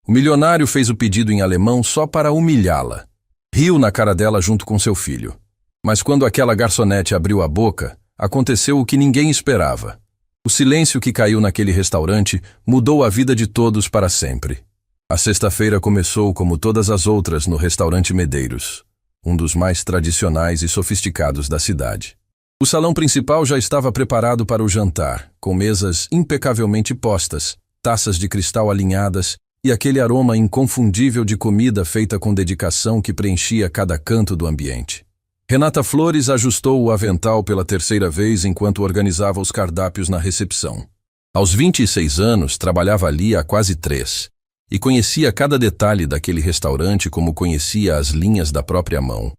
O milionário fez o pedido em alemão só para humilhá-la. Riu na cara dela junto com seu filho. Mas quando aquela garçonete abriu a boca, aconteceu o que ninguém esperava. O silêncio que caiu naquele restaurante mudou a vida de todos para sempre. A sexta-feira começou como todas as outras no restaurante Medeiros, um dos mais tradicionais e sofisticados da cidade. O salão principal já estava preparado para o jantar, com mesas impecavelmente postas, taças de cristal alinhadas e aquele aroma inconfundível de comida feita com dedicação que preenchia cada canto do ambiente. Renata Flores ajustou o avental pela terceira vez enquanto organizava os cardápios na recepção. Aos 26 anos, trabalhava ali há quase 3, e conhecia cada detalhe daquele restaurante como conhecia as linhas da própria mão.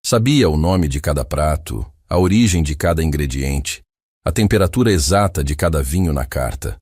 Sabia o nome de cada prato, a origem de cada ingrediente, a temperatura exata de cada vinho na carta.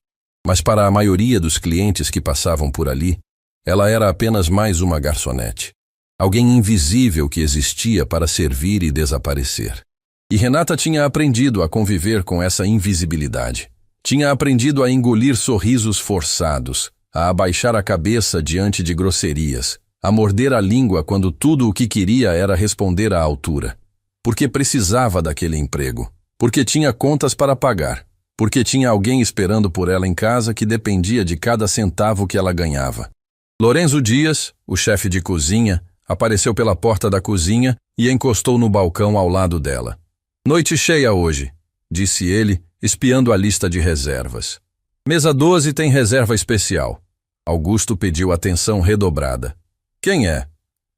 Mas para a maioria dos clientes que passavam por ali, ela era apenas mais uma garçonete. Alguém invisível que existia para servir e desaparecer. E Renata tinha aprendido a conviver com essa invisibilidade. Tinha aprendido a engolir sorrisos forçados, a abaixar a cabeça diante de grosserias, a morder a língua quando tudo o que queria era responder à altura. Porque precisava daquele emprego, porque tinha contas para pagar, porque tinha alguém esperando por ela em casa que dependia de cada centavo que ela ganhava. Lorenzo Dias, o chefe de cozinha, apareceu pela porta da cozinha e encostou no balcão ao lado dela. "Noite cheia hoje", disse ele, espiando a lista de reservas. "Mesa 12 tem reserva especial." Augusto pediu atenção redobrada. "Quem é?"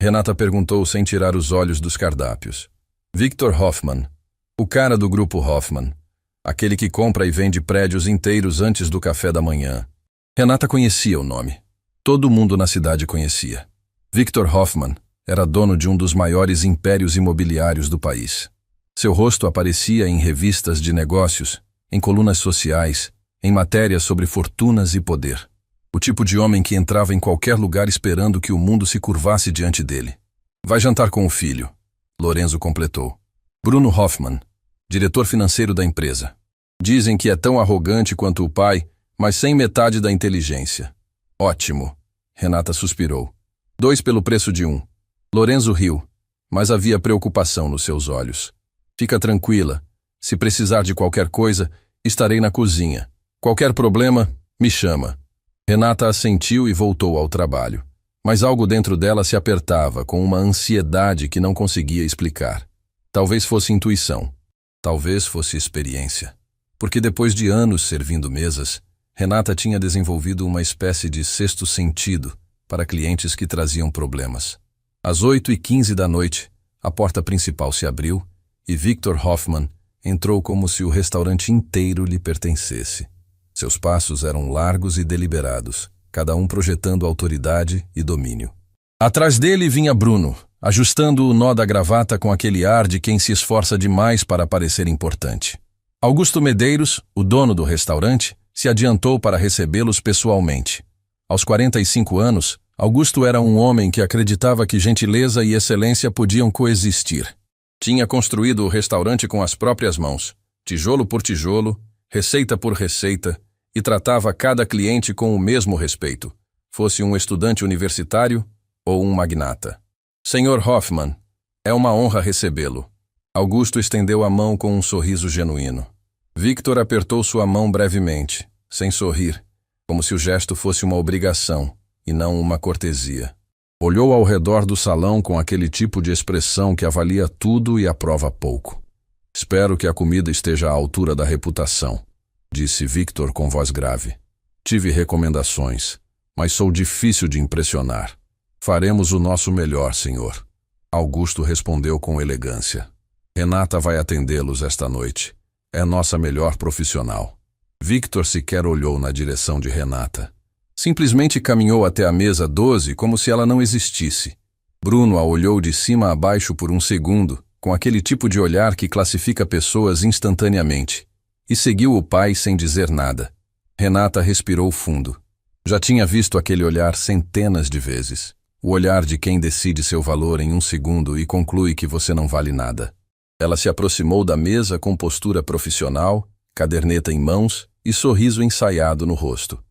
Renata perguntou sem tirar os olhos dos cardápios. "Victor Hoffman, o cara do grupo Hoffman, aquele que compra e vende prédios inteiros antes do café da manhã." Renata conhecia o nome. Todo mundo na cidade conhecia. Victor Hoffman era dono de um dos maiores impérios imobiliários do país. Seu rosto aparecia em revistas de negócios, em colunas sociais, em matérias sobre fortunas e poder. O tipo de homem que entrava em qualquer lugar esperando que o mundo se curvasse diante dele. "Vai jantar com o filho", Lorenzo completou. "Bruno Hoffman, diretor financeiro da empresa. Dizem que é tão arrogante quanto o pai, mas sem metade da inteligência." "Ótimo", Renata suspirou. "2 pelo preço de 1. Lorenzo riu, mas havia preocupação nos seus olhos. "Fica tranquila. Se precisar de qualquer coisa, estarei na cozinha. Qualquer problema, me chama." Renata assentiu e voltou ao trabalho. Mas algo dentro dela se apertava com uma ansiedade que não conseguia explicar. Talvez fosse intuição. Talvez fosse experiência. Porque depois de anos servindo mesas, Renata tinha desenvolvido uma espécie de sexto sentido para clientes que traziam problemas. Às 8h15 da noite, a porta principal se abriu e Victor Hoffman entrou como se o restaurante inteiro lhe pertencesse. Seus passos eram largos e deliberados, cada um projetando autoridade e domínio. Atrás dele vinha Bruno, ajustando o nó da gravata com aquele ar de quem se esforça demais para parecer importante. Augusto Medeiros, o dono do restaurante, se adiantou para recebê-los pessoalmente. Aos 45 anos, Augusto era um homem que acreditava que gentileza e excelência podiam coexistir. Tinha construído o restaurante com as próprias mãos, tijolo por tijolo, receita por receita, e tratava cada cliente com o mesmo respeito, fosse um estudante universitário ou um magnata. "Senhor Hoffman, é uma honra recebê-lo." Augusto estendeu a mão com um sorriso genuíno. Victor apertou sua mão brevemente, sem sorrir, como se o gesto fosse uma obrigação e não uma cortesia. Olhou ao redor do salão com aquele tipo de expressão que avalia tudo e aprova pouco. "Espero que a comida esteja à altura da reputação", disse Victor com voz grave. "Tive recomendações, mas sou difícil de impressionar. Faremos o nosso melhor, senhor." Augusto respondeu com elegância. "Renata vai atendê-los esta noite. É nossa melhor profissional." Victor sequer olhou na direção de Renata. Simplesmente caminhou até a mesa 12 como se ela não existisse. Bruno a olhou de cima a baixo por um segundo, com aquele tipo de olhar que classifica pessoas instantaneamente, e seguiu o pai sem dizer nada. Renata respirou fundo. Já tinha visto aquele olhar centenas de vezes. O olhar de quem decide seu valor em um segundo e conclui que você não vale nada. Ela se aproximou da mesa com postura profissional, caderneta em mãos e sorriso ensaiado no rosto.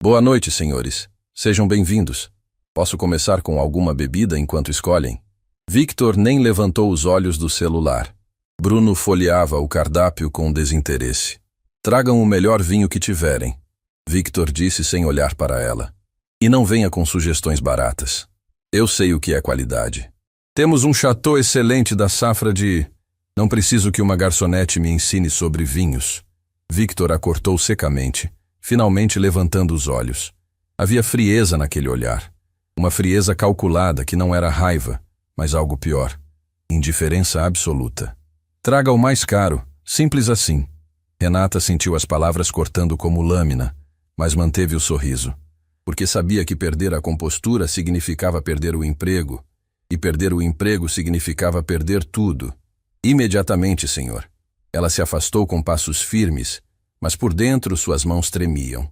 "Boa noite, senhores. Sejam bem-vindos. Posso começar com alguma bebida enquanto escolhem? Victor nem levantou os olhos do celular. Bruno folheava o cardápio com desinteresse. Tragam o melhor vinho que tiverem, Victor disse sem olhar para ela. E não venha com sugestões baratas. Eu sei o que é qualidade. Temos um chateau excelente da safra de... Não preciso que uma garçonete me ensine sobre vinhos. Victor a cortou secamente, finalmente levantando os olhos. Havia frieza naquele olhar. Uma frieza calculada que não era raiva, mas algo pior. Indiferença absoluta. Traga o mais caro, simples assim. Renata sentiu as palavras cortando como lâmina, mas manteve o sorriso, porque sabia que perder a compostura significava perder o emprego, e perder o emprego significava perder tudo. Imediatamente, senhor. Ela se afastou com passos firmes, mas por dentro suas mãos tremiam.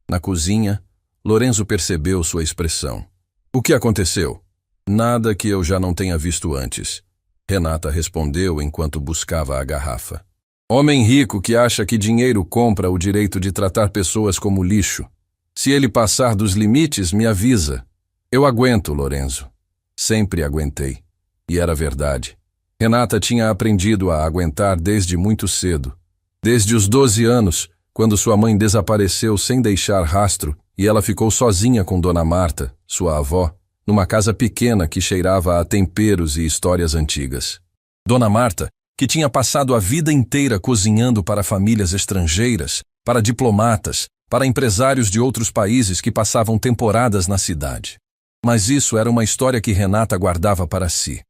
Na cozinha, Lorenzo percebeu sua expressão. O que aconteceu? Nada que eu já não tenha visto antes. Renata respondeu enquanto buscava a garrafa. Homem rico que acha que dinheiro compra o direito de tratar pessoas como lixo. Se ele passar dos limites, me avisa. Eu aguento, Lorenzo. Sempre aguentei. E era verdade. Renata tinha aprendido a aguentar desde muito cedo. Desde os 12 anos, quando sua mãe desapareceu sem deixar rastro e ela ficou sozinha com Dona Marta, sua avó, numa casa pequena que cheirava a temperos e histórias antigas. Dona Marta, que tinha passado a vida inteira cozinhando para famílias estrangeiras, para diplomatas, para empresários de outros países que passavam temporadas na cidade. Mas isso era uma história que Renata guardava para si.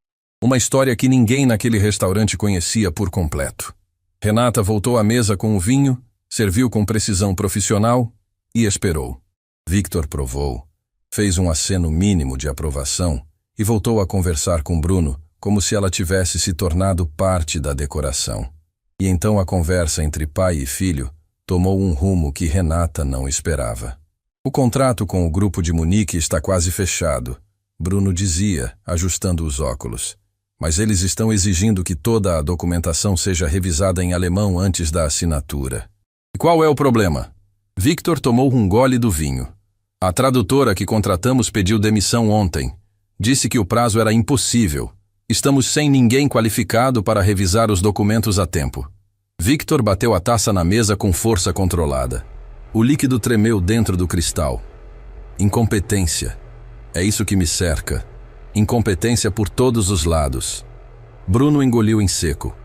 Uma história que ninguém naquele restaurante conhecia por completo. Renata voltou à mesa com o vinho, serviu com precisão profissional e esperou. Victor provou, fez um aceno mínimo de aprovação e voltou a conversar com Bruno como se ela tivesse se tornado parte da decoração. E então a conversa entre pai e filho tomou um rumo que Renata não esperava. O contrato com o grupo de Munique está quase fechado, Bruno dizia, ajustando os óculos. Mas eles estão exigindo que toda a documentação seja revisada em alemão antes da assinatura. E qual é o problema? Victor tomou um gole do vinho. A tradutora que contratamos pediu demissão ontem. Disse que o prazo era impossível. Estamos sem ninguém qualificado para revisar os documentos a tempo. Victor bateu a taça na mesa com força controlada. O líquido tremeu dentro do cristal. Incompetência. É isso que me cerca. Incompetência por todos os lados. Bruno engoliu em seco.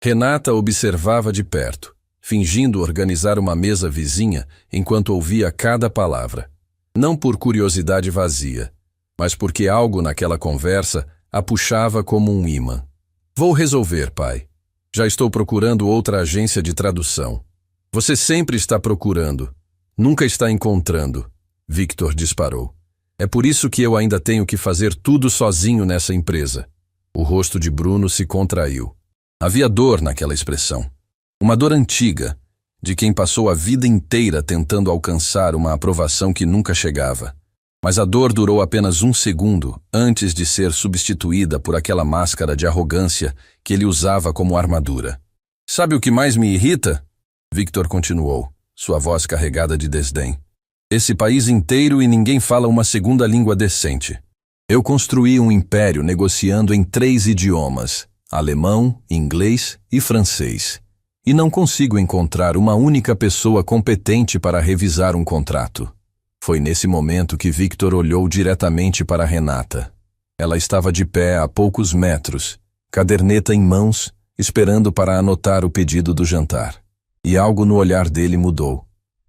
Renata observava de perto, fingindo organizar uma mesa vizinha enquanto ouvia cada palavra. Não por curiosidade vazia, mas porque algo naquela conversa a puxava como um ímã. Vou resolver, pai. Já estou procurando outra agência de tradução. Você sempre está procurando. Nunca está encontrando. Victor disparou. É por isso que eu ainda tenho que fazer tudo sozinho nessa empresa. O rosto de Bruno se contraiu. Havia dor naquela expressão. Uma dor antiga, de quem passou a vida inteira tentando alcançar uma aprovação que nunca chegava. Mas a dor durou apenas um segundo antes de ser substituída por aquela máscara de arrogância que ele usava como armadura. Sabe o que mais me irrita? Victor continuou, sua voz carregada de desdém. Esse país inteiro e ninguém fala uma segunda língua decente. Eu construí um império negociando em 3 idiomas, alemão, inglês e francês. E não consigo encontrar uma única pessoa competente para revisar um contrato. Foi nesse momento que Victor olhou diretamente para Renata. Ela estava de pé a poucos metros, caderneta em mãos, esperando para anotar o pedido do jantar. E algo no olhar dele mudou.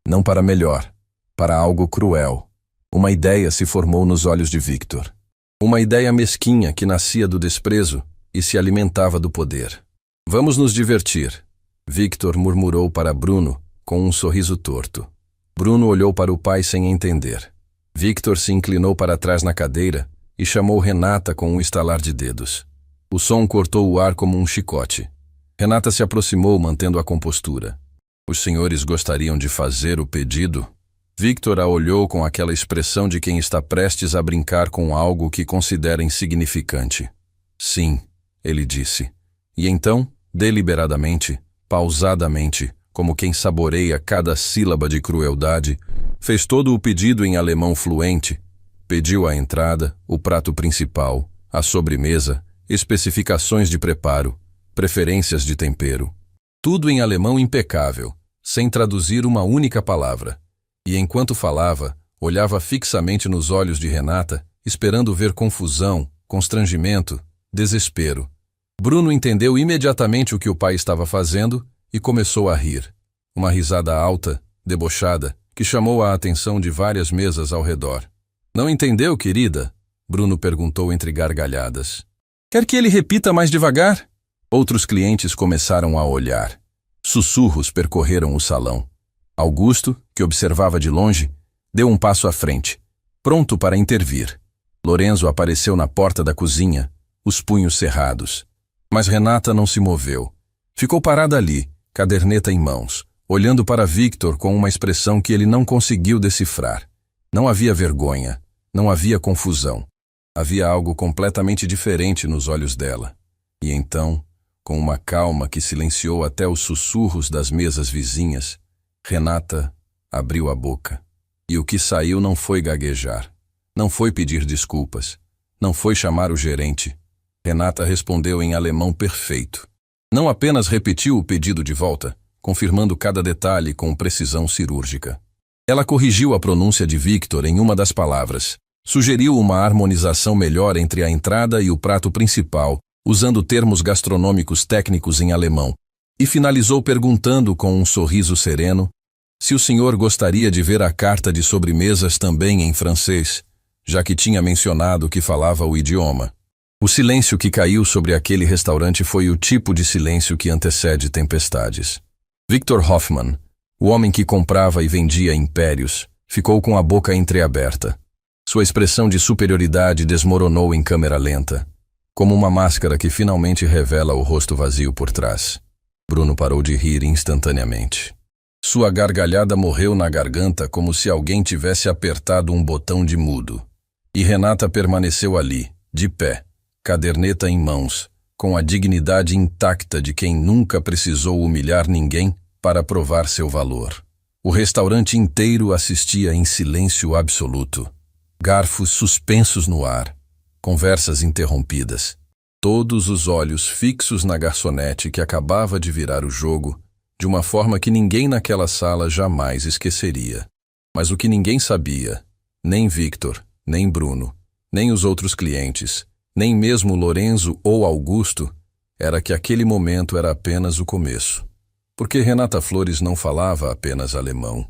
Não para melhor. Para algo cruel. Uma ideia se formou nos olhos de Victor. Uma ideia mesquinha que nascia do desprezo e se alimentava do poder. Vamos nos divertir, Victor murmurou para Bruno com um sorriso torto. Bruno olhou para o pai sem entender. Victor se inclinou para trás na cadeira e chamou Renata com um estalar de dedos. O som cortou o ar como um chicote. Renata se aproximou mantendo a compostura. Os senhores gostariam de fazer o pedido? Victor a olhou com aquela expressão de quem está prestes a brincar com algo que considera insignificante. Sim, ele disse. E então, deliberadamente, pausadamente, como quem saboreia cada sílaba de crueldade, fez todo o pedido em alemão fluente, pediu a entrada, o prato principal, a sobremesa, especificações de preparo, preferências de tempero. Tudo em alemão impecável, sem traduzir uma única palavra. E enquanto falava, olhava fixamente nos olhos de Renata, esperando ver confusão, constrangimento, desespero. Bruno entendeu imediatamente o que o pai estava fazendo e começou a rir. Uma risada alta, debochada, que chamou a atenção de várias mesas ao redor. "Não entendeu, querida?" Bruno perguntou entre gargalhadas. "Quer que ele repita mais devagar?" Outros clientes começaram a olhar. Sussurros percorreram o salão. Augusto, que observava de longe, deu um passo à frente, pronto para intervir. Lorenzo apareceu na porta da cozinha, os punhos cerrados. Mas Renata não se moveu. Ficou parada ali, caderneta em mãos, olhando para Victor com uma expressão que ele não conseguiu decifrar. Não havia vergonha, não havia confusão. Havia algo completamente diferente nos olhos dela. E então, com uma calma que silenciou até os sussurros das mesas vizinhas, Renata abriu a boca. E o que saiu não foi gaguejar, não foi pedir desculpas, não foi chamar o gerente. Renata respondeu em alemão perfeito. Não apenas repetiu o pedido de volta, confirmando cada detalhe com precisão cirúrgica. Ela corrigiu a pronúncia de Victor em uma das palavras, sugeriu uma harmonização melhor entre a entrada e o prato principal, usando termos gastronômicos técnicos em alemão, e finalizou perguntando com um sorriso sereno se o senhor gostaria de ver a carta de sobremesas também em francês, já que tinha mencionado que falava o idioma. O silêncio que caiu sobre aquele restaurante foi o tipo de silêncio que antecede tempestades. Victor Hoffman, o homem que comprava e vendia impérios, ficou com a boca entreaberta. Sua expressão de superioridade desmoronou em câmera lenta, como uma máscara que finalmente revela o rosto vazio por trás. Bruno parou de rir instantaneamente. Sua gargalhada morreu na garganta como se alguém tivesse apertado um botão de mudo. E Renata permaneceu ali, de pé, caderneta em mãos, com a dignidade intacta de quem nunca precisou humilhar ninguém para provar seu valor. O restaurante inteiro assistia em silêncio absoluto. Garfos suspensos no ar, conversas interrompidas. Todos os olhos fixos na garçonete que acabava de virar o jogo, de uma forma que ninguém naquela sala jamais esqueceria. Mas o que ninguém sabia, nem Victor, nem Bruno, nem os outros clientes, nem mesmo Lorenzo ou Augusto, era que aquele momento era apenas o começo. Porque Renata Flores não falava apenas alemão,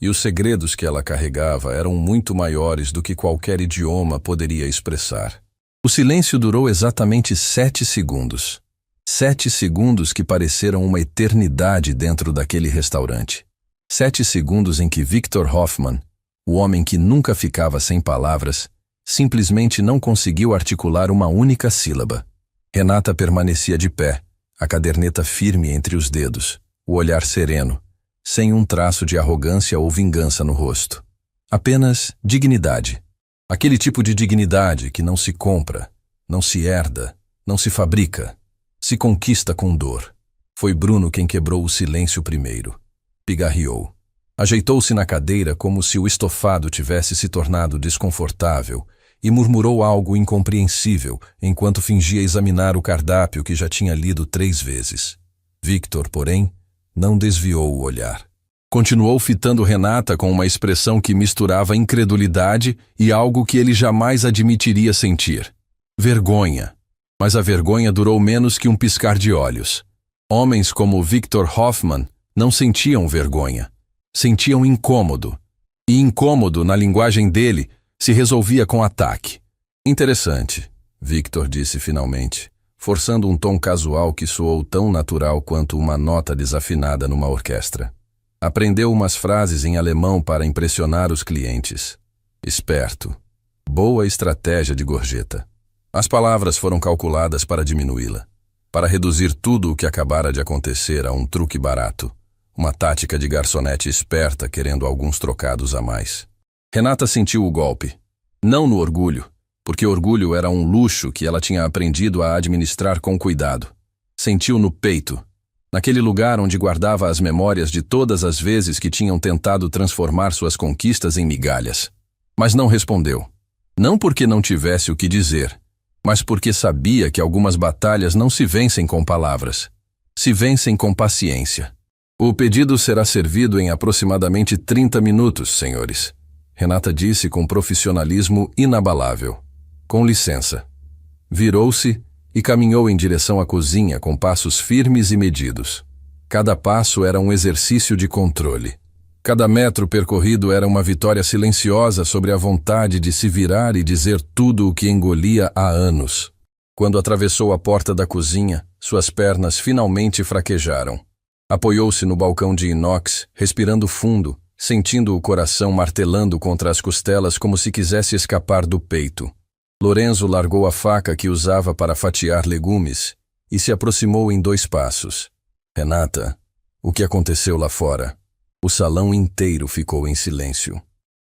e os segredos que ela carregava eram muito maiores do que qualquer idioma poderia expressar. O silêncio durou exatamente 7 segundos. 7 segundos que pareceram uma eternidade dentro daquele restaurante. 7 segundos em que Victor Hoffman, o homem que nunca ficava sem palavras, simplesmente não conseguiu articular uma única sílaba. Renata permanecia de pé, a caderneta firme entre os dedos, o olhar sereno, sem um traço de arrogância ou vingança no rosto. Apenas dignidade. Aquele tipo de dignidade que não se compra, não se herda, não se fabrica, se conquista com dor. Foi Bruno quem quebrou o silêncio primeiro. Pigarreou. Ajeitou-se na cadeira como se o estofado tivesse se tornado desconfortável e murmurou algo incompreensível enquanto fingia examinar o cardápio que já tinha lido 3 vezes. Victor, porém, não desviou o olhar. Continuou fitando Renata com uma expressão que misturava incredulidade e algo que ele jamais admitiria sentir. Vergonha. Mas a vergonha durou menos que um piscar de olhos. Homens como Victor Hoffman não sentiam vergonha. Sentiam incômodo. E incômodo, na linguagem dele, se resolvia com ataque. Interessante, Victor disse finalmente, forçando um tom casual que soou tão natural quanto uma nota desafinada numa orquestra. Aprendeu umas frases em alemão para impressionar os clientes. Esperto. Boa estratégia de gorjeta. As palavras foram calculadas para diminuí-la, para reduzir tudo o que acabara de acontecer a um truque barato, uma tática de garçonete esperta querendo alguns trocados a mais. Renata sentiu o golpe. Não no orgulho, porque orgulho era um luxo que ela tinha aprendido a administrar com cuidado. Sentiu no peito. naquele lugar onde guardava as memórias de todas as vezes que tinham tentado transformar suas conquistas em migalhas. Mas não respondeu. Não porque não tivesse o que dizer, mas porque sabia que algumas batalhas não se vencem com palavras, se vencem com paciência. O pedido será servido em aproximadamente 30 minutos, senhores, Renata disse com profissionalismo inabalável. Com licença. Virou-se e caminhou em direção à cozinha com passos firmes e medidos. Cada passo era um exercício de controle. Cada metro percorrido era uma vitória silenciosa sobre a vontade de se virar e dizer tudo o que engolia há anos. Quando atravessou a porta da cozinha, suas pernas finalmente fraquejaram. Apoiou-se no balcão de inox, respirando fundo, sentindo o coração martelando contra as costelas como se quisesse escapar do peito. Lorenzo largou a faca que usava para fatiar legumes e se aproximou em 2 passos. Renata, o que aconteceu lá fora? O salão inteiro ficou em silêncio.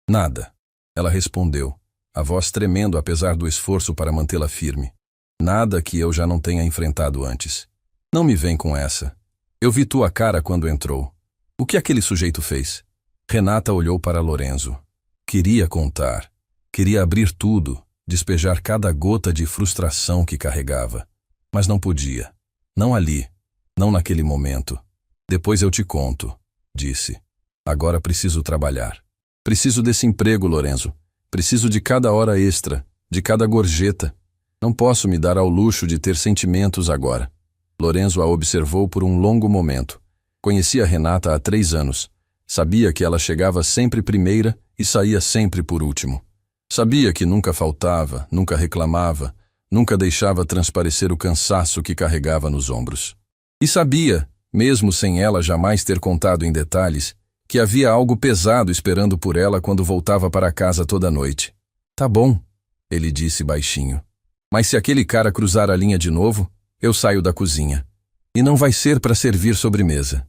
Nada. Ela respondeu, a voz tremendo apesar do esforço para mantê-la firme. Nada que eu já não tenha enfrentado antes. Não me vem com essa. Eu vi tua cara quando entrou. O que aquele sujeito fez? Renata olhou para Lorenzo. Queria contar. Queria abrir tudo, despejar cada gota de frustração que carregava. Mas não podia. Não ali. Não naquele momento. Depois eu te conto, disse. Agora preciso trabalhar. Preciso desse emprego, Lorenzo. Preciso de cada hora extra, de cada gorjeta. Não posso me dar ao luxo de ter sentimentos agora. Lorenzo a observou por um longo momento. Conhecia Renata há 3 anos. Sabia que ela chegava sempre primeira e saía sempre por último. Sabia que nunca faltava, nunca reclamava, nunca deixava transparecer o cansaço que carregava nos ombros. E sabia, mesmo sem ela jamais ter contado em detalhes, que havia algo pesado esperando por ela quando voltava para casa toda noite. Tá bom, ele disse baixinho. Mas se aquele cara cruzar a linha de novo, eu saio da cozinha. E não vai ser para servir sobremesa.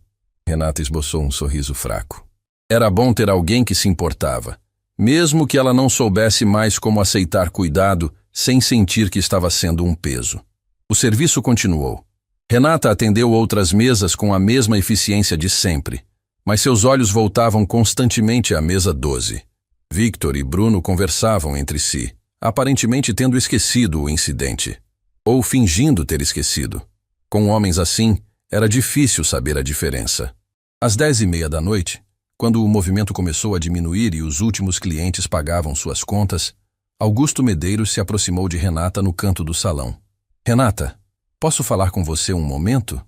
Renata esboçou um sorriso fraco. Era bom ter alguém que se importava, mesmo que ela não soubesse mais como aceitar cuidado sem sentir que estava sendo um peso. O serviço continuou. Renata atendeu outras mesas com a mesma eficiência de sempre, mas seus olhos voltavam constantemente à mesa 12. Victor e Bruno conversavam entre si, aparentemente tendo esquecido o incidente. Ou fingindo ter esquecido. Com homens assim, era difícil saber a diferença. Às 10h30 da noite, quando o movimento começou a diminuir e os últimos clientes pagavam suas contas, Augusto Medeiros se aproximou de Renata no canto do salão. Renata, posso falar com você um momento?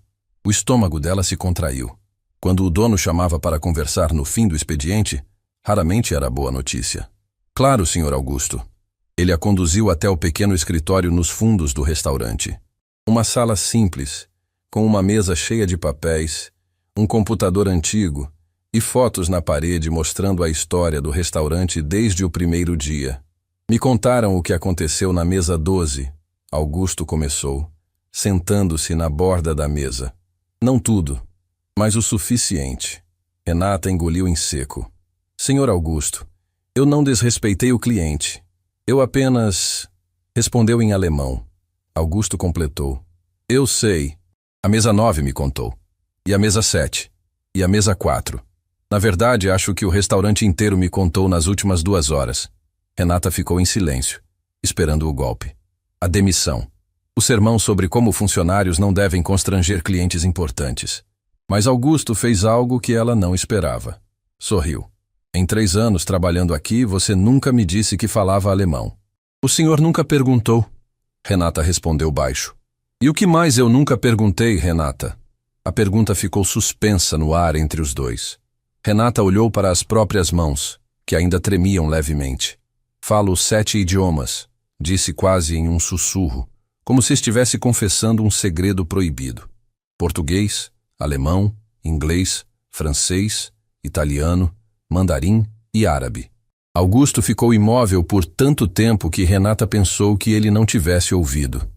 O estômago dela se contraiu. Quando o dono chamava para conversar no fim do expediente, raramente era boa notícia. Claro, Sr. Augusto. Ele a conduziu até o pequeno escritório nos fundos do restaurante. Uma sala simples, com uma mesa cheia de papéis, um computador antigo e fotos na parede mostrando a história do restaurante desde o primeiro dia. Me contaram o que aconteceu na mesa 12, Augusto começou, sentando-se na borda da mesa. Não tudo, mas o suficiente. Renata engoliu em seco. Senhor Augusto, eu não desrespeitei o cliente. Eu apenas... Respondeu em alemão. Augusto completou. Eu sei. A mesa 9 me contou. E a mesa 7. E a mesa 4. Na verdade, acho que o restaurante inteiro me contou nas últimas 2 horas. Renata ficou em silêncio, esperando o golpe. A demissão. O sermão sobre como funcionários não devem constranger clientes importantes. Mas Augusto fez algo que ela não esperava. Sorriu. Em 3 anos trabalhando aqui, você nunca me disse que falava alemão. O senhor nunca perguntou. Renata respondeu baixo. E o que mais eu nunca perguntei, Renata? A pergunta ficou suspensa no ar entre os dois. Renata olhou para as próprias mãos, que ainda tremiam levemente. Falo 7 idiomas, disse quase em um sussurro, como se estivesse confessando um segredo proibido. Português, alemão, inglês, francês, italiano, mandarim e árabe. Augusto ficou imóvel por tanto tempo que Renata pensou que ele não tivesse ouvido.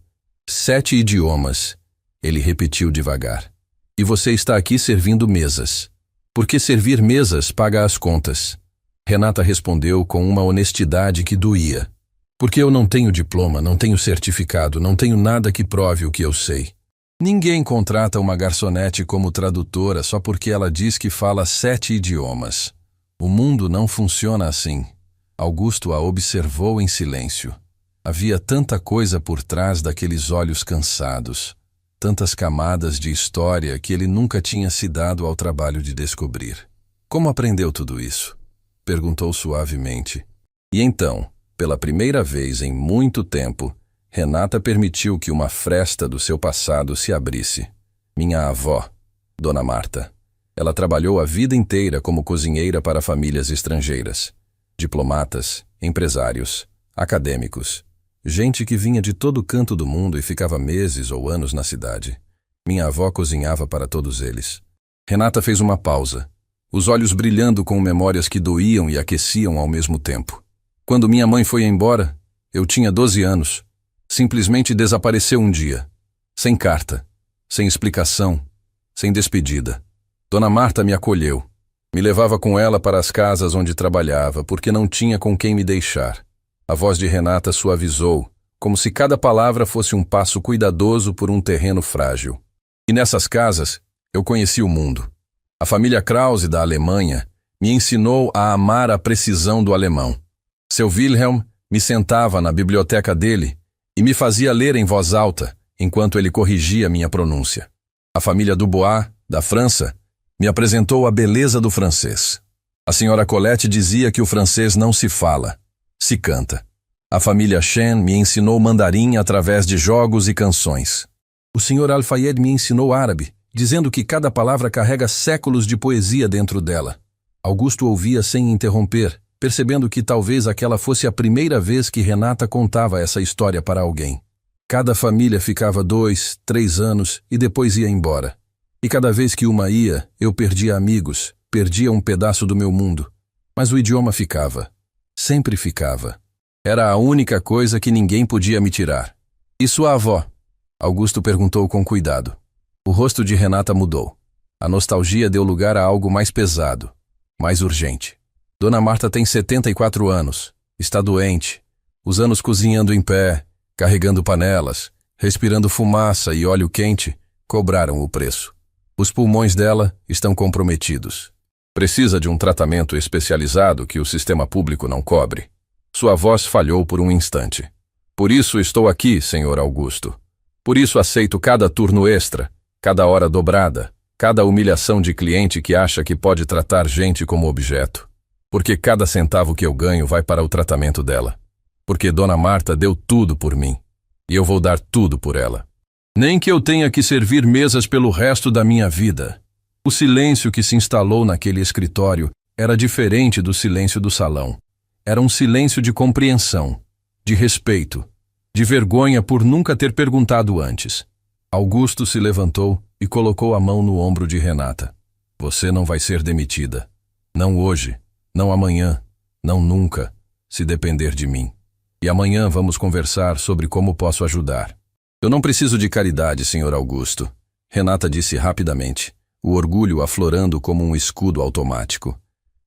7 idiomas, ele repetiu devagar. E você está aqui servindo mesas. Porque servir mesas paga as contas. Renata respondeu com uma honestidade que doía. Porque eu não tenho diploma, não tenho certificado, não tenho nada que prove o que eu sei. Ninguém contrata uma garçonete como tradutora só porque ela diz que fala 7 idiomas. O mundo não funciona assim. Augusto a observou em silêncio. Havia tanta coisa por trás daqueles olhos cansados, tantas camadas de história que ele nunca tinha se dado ao trabalho de descobrir. Como aprendeu tudo isso? Perguntou suavemente. E então, pela primeira vez em muito tempo, Renata permitiu que uma fresta do seu passado se abrisse. Minha avó, Dona Marta. Ela trabalhou a vida inteira como cozinheira para famílias estrangeiras. Diplomatas, empresários, acadêmicos. Gente que vinha de todo canto do mundo e ficava meses ou anos na cidade. Minha avó cozinhava para todos eles. Renata fez uma pausa, os olhos brilhando com memórias que doíam e aqueciam ao mesmo tempo. Quando minha mãe foi embora, eu tinha 12 anos. Simplesmente desapareceu um dia. Sem carta, sem explicação, sem despedida. Dona Marta me acolheu. Me levava com ela para as casas onde trabalhava, porque não tinha com quem me deixar. A voz de Renata suavizou, como se cada palavra fosse um passo cuidadoso por um terreno frágil. E nessas casas, eu conheci o mundo. A família Krause da Alemanha me ensinou a amar a precisão do alemão. Seu Wilhelm me sentava na biblioteca dele e me fazia ler em voz alta, enquanto ele corrigia minha pronúncia. A família Dubois, da França, me apresentou a beleza do francês. A senhora Colette dizia que o francês não se fala, se canta. A família Chen me ensinou mandarim através de jogos e canções. O senhor Al-Fayed me ensinou árabe, dizendo que cada palavra carrega séculos de poesia dentro dela. Augusto ouvia sem interromper, percebendo que talvez aquela fosse a primeira vez que Renata contava essa história para alguém. Cada família ficava 2, 3 anos e depois ia embora. E cada vez que uma ia, eu perdia amigos, perdia um pedaço do meu mundo. Mas o idioma ficava. Sempre ficava. Era a única coisa que ninguém podia me tirar. E sua avó? Augusto perguntou com cuidado. O rosto de Renata mudou. A nostalgia deu lugar a algo mais pesado, mais urgente. Dona Marta tem 74 anos, está doente, os anos cozinhando em pé, carregando panelas, respirando fumaça e óleo quente, cobraram o preço. Os pulmões dela estão comprometidos. Precisa de um tratamento especializado que o sistema público não cobre. Sua voz falhou por um instante. Por isso estou aqui, senhor Augusto. Por isso aceito cada turno extra, cada hora dobrada, cada humilhação de cliente que acha que pode tratar gente como objeto. Porque cada centavo que eu ganho vai para o tratamento dela. Porque Dona Marta deu tudo por mim. E eu vou dar tudo por ela. Nem que eu tenha que servir mesas pelo resto da minha vida. O silêncio que se instalou naquele escritório era diferente do silêncio do salão. Era um silêncio de compreensão, de respeito, de vergonha por nunca ter perguntado antes. Augusto se levantou e colocou a mão no ombro de Renata. Você não vai ser demitida. Não hoje. Não amanhã, não nunca, se depender de mim. E amanhã vamos conversar sobre como posso ajudar. Eu não preciso de caridade, senhor Augusto, Renata disse rapidamente, o orgulho aflorando como um escudo automático.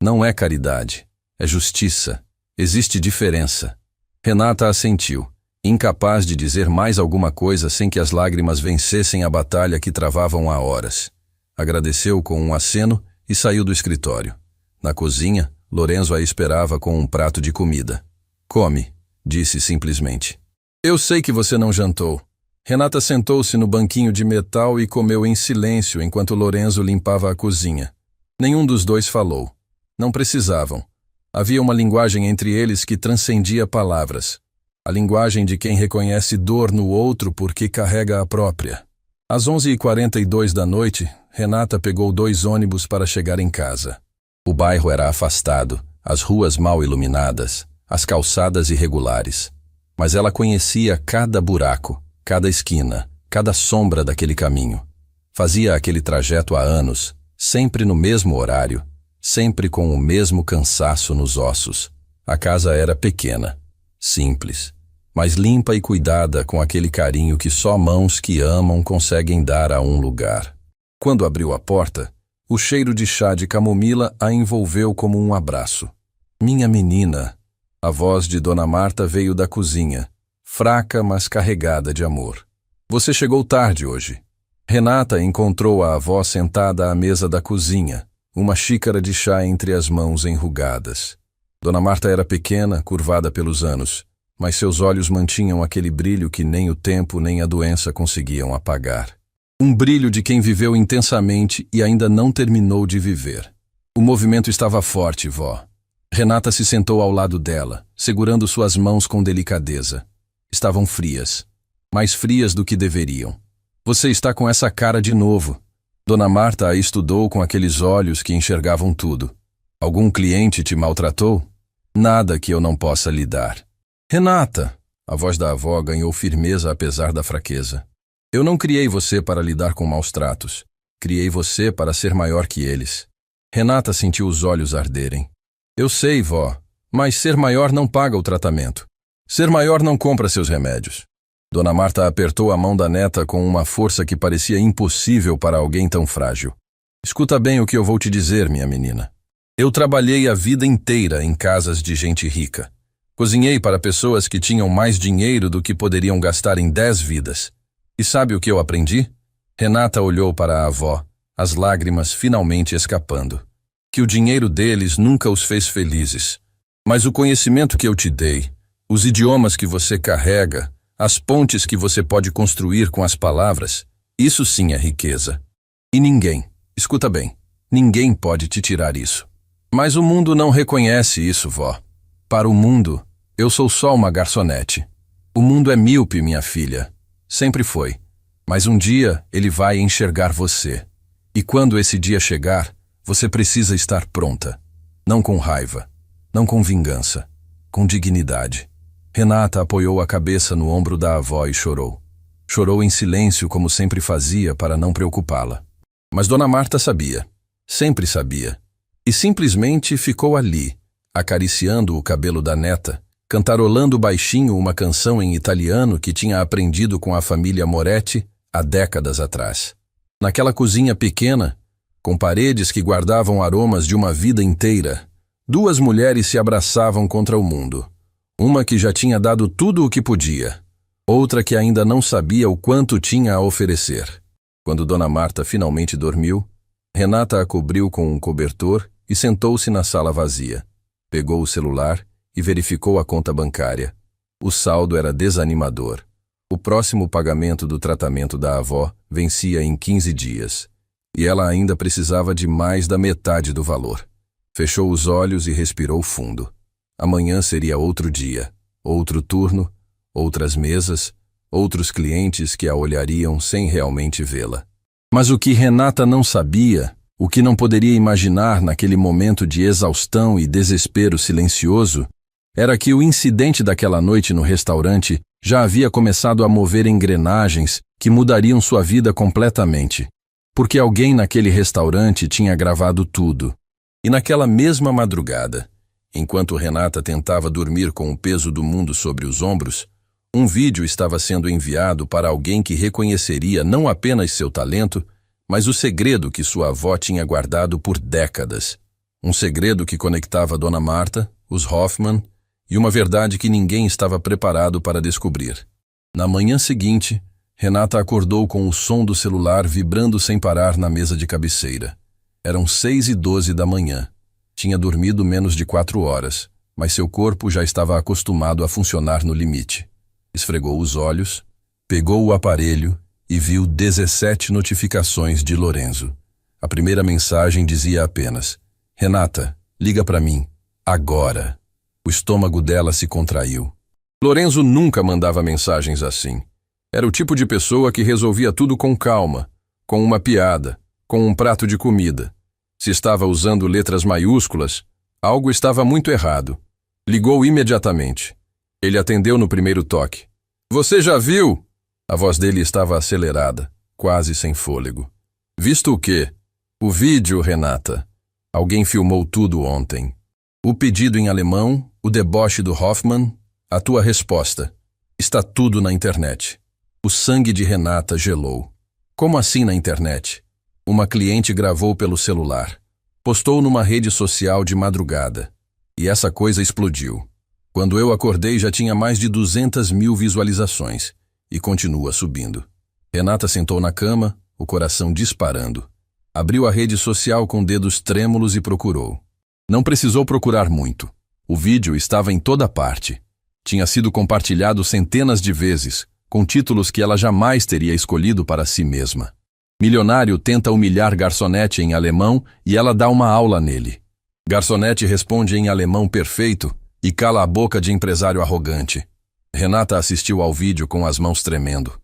Não é caridade, é justiça. Existe diferença. Renata assentiu, incapaz de dizer mais alguma coisa sem que as lágrimas vencessem a batalha que travavam há horas. Agradeceu com um aceno e saiu do escritório. Na cozinha, Lorenzo a esperava com um prato de comida. Come, disse simplesmente. Eu sei que você não jantou. Renata sentou-se no banquinho de metal e comeu em silêncio enquanto Lorenzo limpava a cozinha. Nenhum dos dois falou. Não precisavam. Havia uma linguagem entre eles que transcendia palavras. A linguagem de quem reconhece dor no outro porque carrega a própria. Às 11h42 da noite, Renata pegou 2 ônibus para chegar em casa. O bairro era afastado, as ruas mal iluminadas, as calçadas irregulares. Mas ela conhecia cada buraco, cada esquina, cada sombra daquele caminho. Fazia aquele trajeto há anos, sempre no mesmo horário, sempre com o mesmo cansaço nos ossos. A casa era pequena, simples, mas limpa e cuidada com aquele carinho que só mãos que amam conseguem dar a um lugar. Quando abriu a porta, o cheiro de chá de camomila a envolveu como um abraço. Minha menina, a voz de Dona Marta veio da cozinha, fraca mas carregada de amor. Você chegou tarde hoje. Renata encontrou a avó sentada à mesa da cozinha, uma xícara de chá entre as mãos enrugadas. Dona Marta era pequena, curvada pelos anos, mas seus olhos mantinham aquele brilho que nem o tempo nem a doença conseguiam apagar. Um brilho de quem viveu intensamente e ainda não terminou de viver. O movimento estava forte, vó. Renata se sentou ao lado dela, segurando suas mãos com delicadeza. Estavam frias, mais frias do que deveriam. Você está com essa cara de novo. Dona Marta a estudou com aqueles olhos que enxergavam tudo. Algum cliente te maltratou? Nada que eu não possa lhe dar. Renata! A voz da avó ganhou firmeza apesar da fraqueza. Eu não criei você para lidar com maus tratos. Criei você para ser maior que eles. Renata sentiu os olhos arderem. Eu sei, vó, mas ser maior não paga o tratamento. Ser maior não compra seus remédios. Dona Marta apertou a mão da neta com uma força que parecia impossível para alguém tão frágil. Escuta bem o que eu vou te dizer, minha menina. Eu trabalhei a vida inteira em casas de gente rica. Cozinhei para pessoas que tinham mais dinheiro do que poderiam gastar em 10 vidas. E sabe o que eu aprendi? Renata olhou para a avó, as lágrimas finalmente escapando. Que o dinheiro deles nunca os fez felizes. Mas o conhecimento que eu te dei, os idiomas que você carrega, as pontes que você pode construir com as palavras, isso sim é riqueza. E ninguém, escuta bem, ninguém pode te tirar isso. Mas o mundo não reconhece isso, vó. Para o mundo, eu sou só uma garçonete. O mundo é míope, minha filha. Sempre foi. Mas um dia ele vai enxergar você. E quando esse dia chegar, você precisa estar pronta. Não com raiva, não com vingança, com dignidade. Renata apoiou a cabeça no ombro da avó e chorou. Chorou em silêncio como sempre fazia para não preocupá-la. Mas Dona Marta sabia, sempre sabia, e simplesmente ficou ali, acariciando o cabelo da neta, cantarolando baixinho uma canção em italiano que tinha aprendido com a família Moretti há décadas atrás. Naquela cozinha pequena, com paredes que guardavam aromas de uma vida inteira, duas mulheres se abraçavam contra o mundo. Uma que já tinha dado tudo o que podia, outra que ainda não sabia o quanto tinha a oferecer. Quando Dona Marta finalmente dormiu, Renata a cobriu com um cobertor e sentou-se na sala vazia. Pegou o celular e verificou a conta bancária. O saldo era desanimador. O próximo pagamento do tratamento da avó vencia em 15 dias. E ela ainda precisava de mais da metade do valor. Fechou os olhos e respirou fundo. Amanhã seria outro dia, outro turno, outras mesas, outros clientes que a olhariam sem realmente vê-la. Mas o que Renata não sabia, o que não poderia imaginar naquele momento de exaustão e desespero silencioso, era que o incidente daquela noite no restaurante já havia começado a mover engrenagens que mudariam sua vida completamente. Porque alguém naquele restaurante tinha gravado tudo. E naquela mesma madrugada, enquanto Renata tentava dormir com o peso do mundo sobre os ombros, um vídeo estava sendo enviado para alguém que reconheceria não apenas seu talento, mas o segredo que sua avó tinha guardado por décadas. Um segredo que conectava Dona Marta, os Hoffman, e uma verdade que ninguém estava preparado para descobrir. Na manhã seguinte, Renata acordou com o som do celular vibrando sem parar na mesa de cabeceira. Eram 6h12 da manhã. Tinha dormido menos de 4 horas, mas seu corpo já estava acostumado a funcionar no limite. Esfregou os olhos, pegou o aparelho e viu 17 notificações de Lorenzo. A primeira mensagem dizia apenas: Renata, liga para mim, agora. O estômago dela se contraiu. Lorenzo nunca mandava mensagens assim. Era o tipo de pessoa que resolvia tudo com calma, com uma piada, com um prato de comida. Se estava usando letras maiúsculas, algo estava muito errado. Ligou imediatamente. Ele atendeu no primeiro toque. Você já viu? A voz dele estava acelerada, quase sem fôlego. Visto o quê? O vídeo, Renata. Alguém filmou tudo ontem. O pedido em alemão, o deboche do Hoffman, a tua resposta. Está tudo na internet. O sangue de Renata gelou. Como assim na internet? Uma cliente gravou pelo celular. Postou numa rede social de madrugada. E essa coisa explodiu. Quando eu acordei já tinha mais de 200.000 visualizações. E continua subindo. Renata sentou na cama, o coração disparando. Abriu a rede social com dedos trêmulos e procurou. Não precisou procurar muito. O vídeo estava em toda parte. Tinha sido compartilhado centenas de vezes, com títulos que ela jamais teria escolhido para si mesma. Milionário tenta humilhar garçonete em alemão e ela dá uma aula nele. Garçonete responde em alemão perfeito e cala a boca de empresário arrogante. Renata assistiu ao vídeo com as mãos tremendo.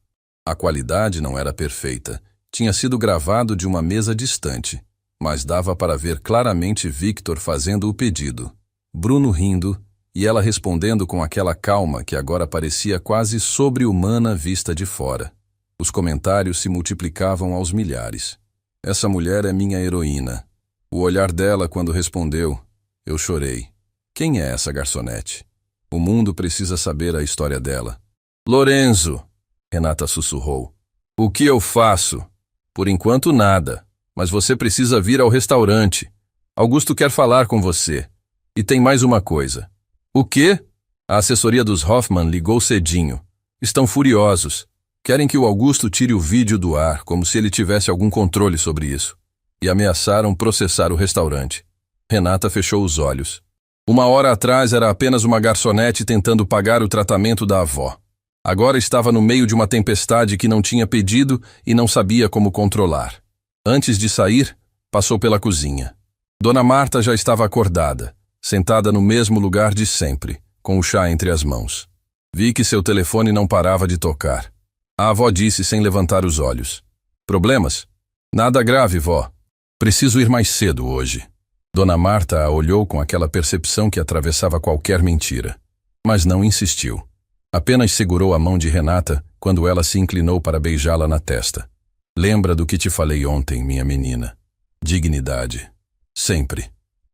A qualidade não era perfeita. Tinha sido gravado de uma mesa distante, mas dava para ver claramente Victor fazendo o pedido, Bruno rindo e ela respondendo com aquela calma que agora parecia quase sobre-humana vista de fora. Os comentários se multiplicavam aos milhares. Essa mulher é minha heroína. O olhar dela quando respondeu, eu chorei. Quem é essa garçonete? O mundo precisa saber a história dela. Lorenzo, Renata sussurrou. O que eu faço? Por enquanto nada, mas você precisa vir ao restaurante. Augusto quer falar com você. E tem mais uma coisa. O quê? A assessoria dos Hoffman ligou cedinho. Estão furiosos. Querem que o Augusto tire o vídeo do ar, como se ele tivesse algum controle sobre isso. E ameaçaram processar o restaurante. Renata fechou os olhos. Uma hora atrás era apenas uma garçonete tentando pagar o tratamento da avó. Agora estava no meio de uma tempestade que não tinha pedido e não sabia como controlar. Antes de sair, passou pela cozinha. Dona Marta já estava acordada, sentada no mesmo lugar de sempre, com o chá entre as mãos. Vi que seu telefone não parava de tocar. A avó disse sem levantar os olhos. Problemas? Nada grave, vó. Preciso ir mais cedo hoje. Dona Marta a olhou com aquela percepção que atravessava qualquer mentira. Mas não insistiu. Apenas segurou a mão de Renata quando ela se inclinou para beijá-la na testa. Lembra do que te falei ontem, minha menina. Dignidade. Sempre.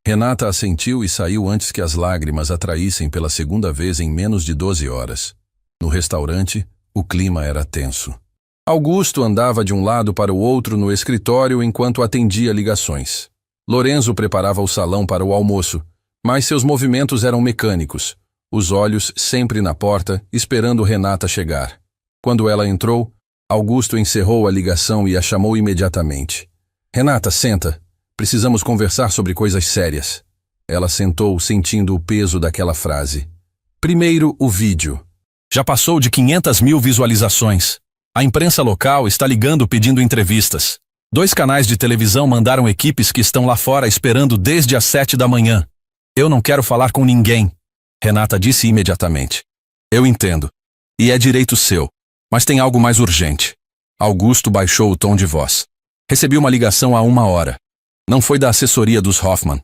Renata assentiu e saiu antes que as lágrimas a traíssem pela segunda vez em menos de 12 horas. No restaurante, o clima era tenso. Augusto andava de um lado para o outro no escritório enquanto atendia ligações. Lorenzo preparava o salão para o almoço, mas seus movimentos eram mecânicos, os olhos sempre na porta, esperando Renata chegar. Quando ela entrou, Augusto encerrou a ligação e a chamou imediatamente. Renata, senta. Precisamos conversar sobre coisas sérias. Ela sentou, sentindo o peso daquela frase. Primeiro, o vídeo. Já passou de 500 mil visualizações. A imprensa local está ligando pedindo entrevistas. 2 canais de televisão mandaram equipes que estão lá fora esperando desde as 7 da manhã. Eu não quero falar com ninguém. Renata disse imediatamente. Eu entendo. E é direito seu. Mas tem algo mais urgente. Augusto baixou o tom de voz. Recebi uma ligação há 1 hora. Não foi da assessoria dos Hoffman.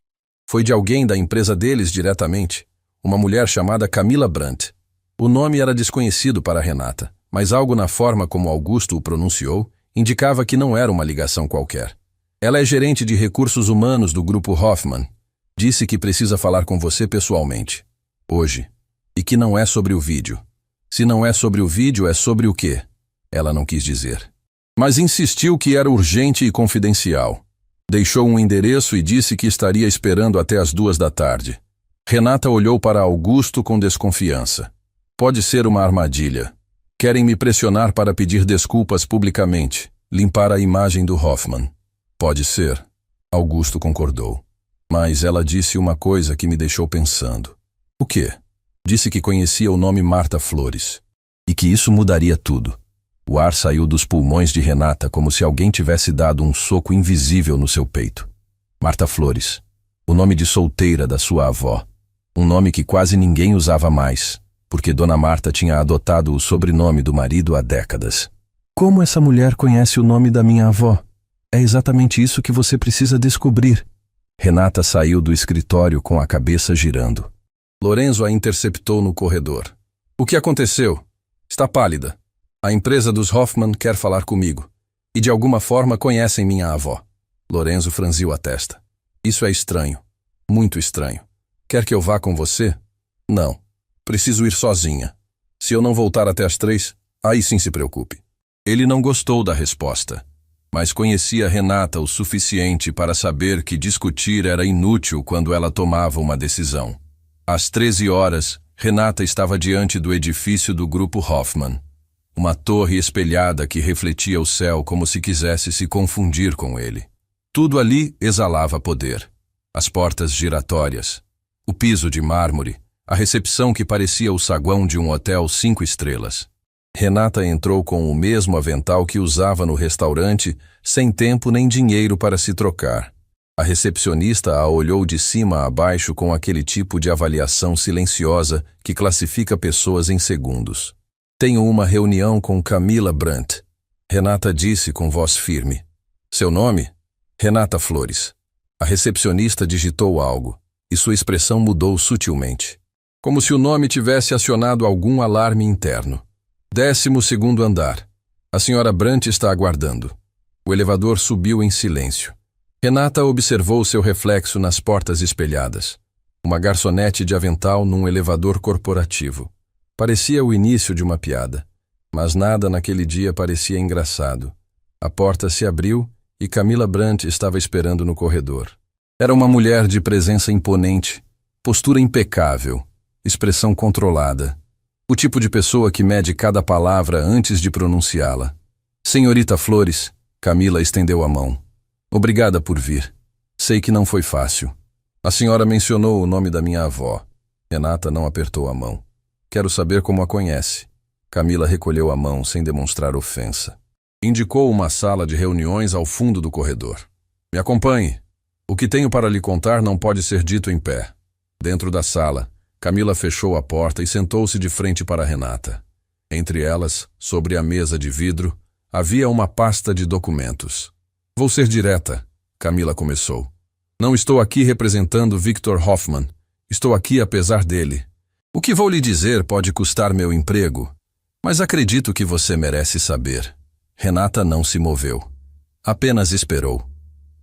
Foi de alguém da empresa deles diretamente. Uma mulher chamada Camila Brandt. O nome era desconhecido para Renata, mas algo na forma como Augusto o pronunciou indicava que não era uma ligação qualquer. Ela é gerente de recursos humanos do grupo Hoffman. Disse que precisa falar com você pessoalmente. Hoje. E que não é sobre o vídeo. Se não é sobre o vídeo, é sobre o quê? Ela não quis dizer. Mas insistiu que era urgente e confidencial. Deixou um endereço e disse que estaria esperando até as 2 da tarde. Renata olhou para Augusto com desconfiança. Pode ser uma armadilha. Querem me pressionar para pedir desculpas publicamente, limpar a imagem do Hoffman. Pode ser. Augusto concordou. Mas ela disse uma coisa que me deixou pensando. O quê? Disse que conhecia o nome Marta Flores. E que isso mudaria tudo. O ar saiu dos pulmões de Renata como se alguém tivesse dado um soco invisível no seu peito. Marta Flores. O nome de solteira da sua avó. Um nome que quase ninguém usava mais, porque Dona Marta tinha adotado o sobrenome do marido há décadas. Como essa mulher conhece o nome da minha avó? É exatamente isso que você precisa descobrir. Renata saiu do escritório com a cabeça girando. Lorenzo a interceptou no corredor. O que aconteceu? Está pálida. A empresa dos Hoffman quer falar comigo. E de alguma forma conhecem minha avó. Lorenzo franziu a testa. Isso é estranho. Muito estranho. Quer que eu vá com você? Não. Preciso ir sozinha. Se eu não voltar até as 3, aí sim se preocupe. Ele não gostou da resposta, mas conhecia Renata o suficiente para saber que discutir era inútil quando ela tomava uma decisão. Às 13 horas, Renata estava diante do edifício do grupo Hoffman. Uma torre espelhada que refletia o céu como se quisesse se confundir com ele. Tudo ali exalava poder. As portas giratórias, o piso de mármore, a recepção que parecia o saguão de um hotel 5 estrelas. Renata entrou com o mesmo avental que usava no restaurante, sem tempo nem dinheiro para se trocar. A recepcionista a olhou de cima a baixo com aquele tipo de avaliação silenciosa que classifica pessoas em segundos. Tenho uma reunião com Camila Brandt. Renata disse com voz firme. Seu nome? Renata Flores. A recepcionista digitou algo, e sua expressão mudou sutilmente. Como se o nome tivesse acionado algum alarme interno. 12º andar. A senhora Brandt está aguardando. O elevador subiu em silêncio. Renata observou seu reflexo nas portas espelhadas. Uma garçonete de avental num elevador corporativo. Parecia o início de uma piada, mas nada naquele dia parecia engraçado. A porta se abriu e Camila Brandt estava esperando no corredor. Era uma mulher de presença imponente, postura impecável, expressão controlada. O tipo de pessoa que mede cada palavra antes de pronunciá-la. Senhorita Flores, Camila estendeu a mão. Obrigada por vir. Sei que não foi fácil. A senhora mencionou o nome da minha avó. Renata não apertou a mão. Quero saber como a conhece. Camila recolheu a mão sem demonstrar ofensa. Indicou uma sala de reuniões ao fundo do corredor. Me acompanhe. O que tenho para lhe contar não pode ser dito em pé. Dentro da sala, Camila fechou a porta e sentou-se de frente para Renata. Entre elas, sobre a mesa de vidro, havia uma pasta de documentos. Vou ser direta, Camila começou. Não estou aqui representando Victor Hoffman. Estou aqui apesar dele. O que vou lhe dizer pode custar meu emprego, mas acredito que você merece saber. Renata não se moveu. Apenas esperou.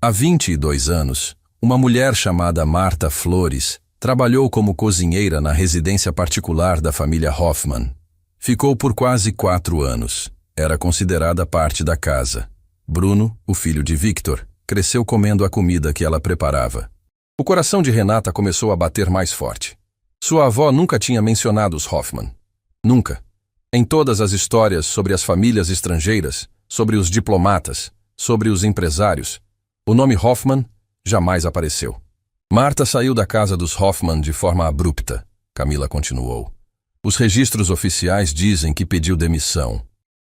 Há 22 anos, uma mulher chamada Marta Flores trabalhou como cozinheira na residência particular da família Hoffman. Ficou por quase 4 anos. Era considerada parte da casa. Bruno, o filho de Victor, cresceu comendo a comida que ela preparava. O coração de Renata começou a bater mais forte. Sua avó nunca tinha mencionado os Hoffman. Nunca. Em todas as histórias sobre as famílias estrangeiras, sobre os diplomatas, sobre os empresários, o nome Hoffman jamais apareceu. Marta saiu da casa dos Hoffman de forma abrupta, Camila continuou. Os registros oficiais dizem que pediu demissão.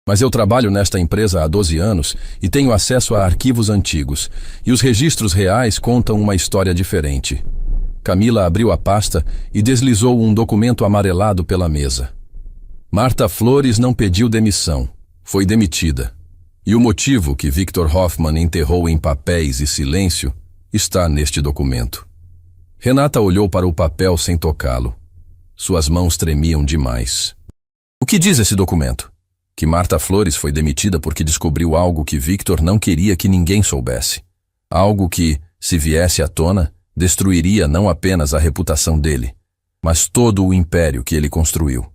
Mas eu trabalho nesta empresa há 12 anos e tenho acesso a arquivos antigos, e os registros reais contam uma história diferente. Camila abriu a pasta e deslizou um documento amarelado pela mesa. Marta Flores não pediu demissão, foi demitida. E o motivo que Victor Hoffman enterrou em papéis e silêncio está neste documento. Renata olhou para o papel sem tocá-lo. Suas mãos tremiam demais. O que diz esse documento? Que Marta Flores foi demitida porque descobriu algo que Victor não queria que ninguém soubesse. Algo que, se viesse à tona, destruiria não apenas a reputação dele, mas todo o império que ele construiu.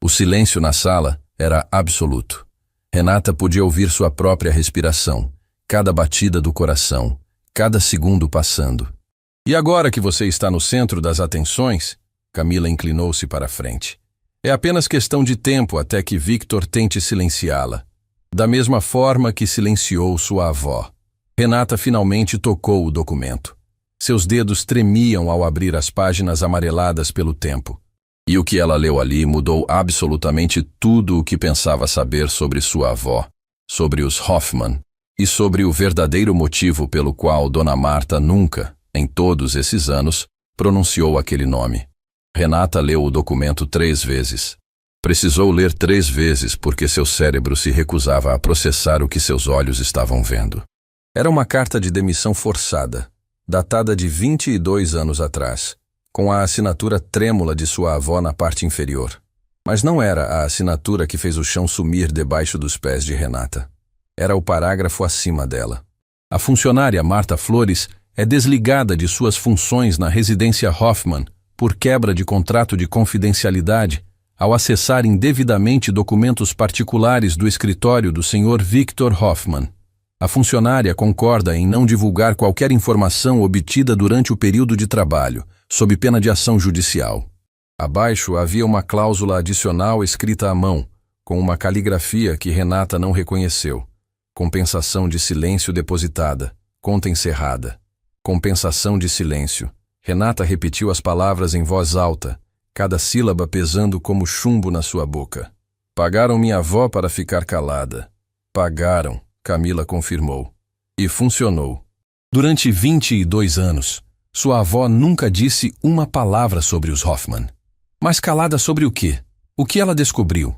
O silêncio na sala era absoluto. Renata podia ouvir sua própria respiração, cada batida do coração, cada segundo passando. E agora que você está no centro das atenções, Camila inclinou-se para a frente. É apenas questão de tempo até que Victor tente silenciá-la, da mesma forma que silenciou sua avó. Renata finalmente tocou o documento. Seus dedos tremiam ao abrir as páginas amareladas pelo tempo. E o que ela leu ali mudou absolutamente tudo o que pensava saber sobre sua avó, sobre os Hoffman, e sobre o verdadeiro motivo pelo qual Dona Marta nunca, em todos esses anos, pronunciou aquele nome. Renata leu o documento 3 vezes. Precisou ler 3 vezes porque seu cérebro se recusava a processar o que seus olhos estavam vendo. Era uma carta de demissão forçada, datada de 22 anos atrás, com a assinatura trêmula de sua avó na parte inferior. Mas não era a assinatura que fez o chão sumir debaixo dos pés de Renata. Era o parágrafo acima dela. A funcionária Marta Flores é desligada de suas funções na residência Hoffman por quebra de contrato de confidencialidade ao acessar indevidamente documentos particulares do escritório do Sr. Victor Hoffman. A funcionária concorda em não divulgar qualquer informação obtida durante o período de trabalho, sob pena de ação judicial. Abaixo havia uma cláusula adicional escrita à mão, com uma caligrafia que Renata não reconheceu. Compensação de silêncio depositada. Conta encerrada. Compensação de silêncio. Renata repetiu as palavras em voz alta, cada sílaba pesando como chumbo na sua boca. Pagaram minha avó para ficar calada. Pagaram, Camila confirmou. E funcionou. Durante 22 anos, sua avó nunca disse uma palavra sobre os Hoffman. Mas calada sobre o quê? O que ela descobriu?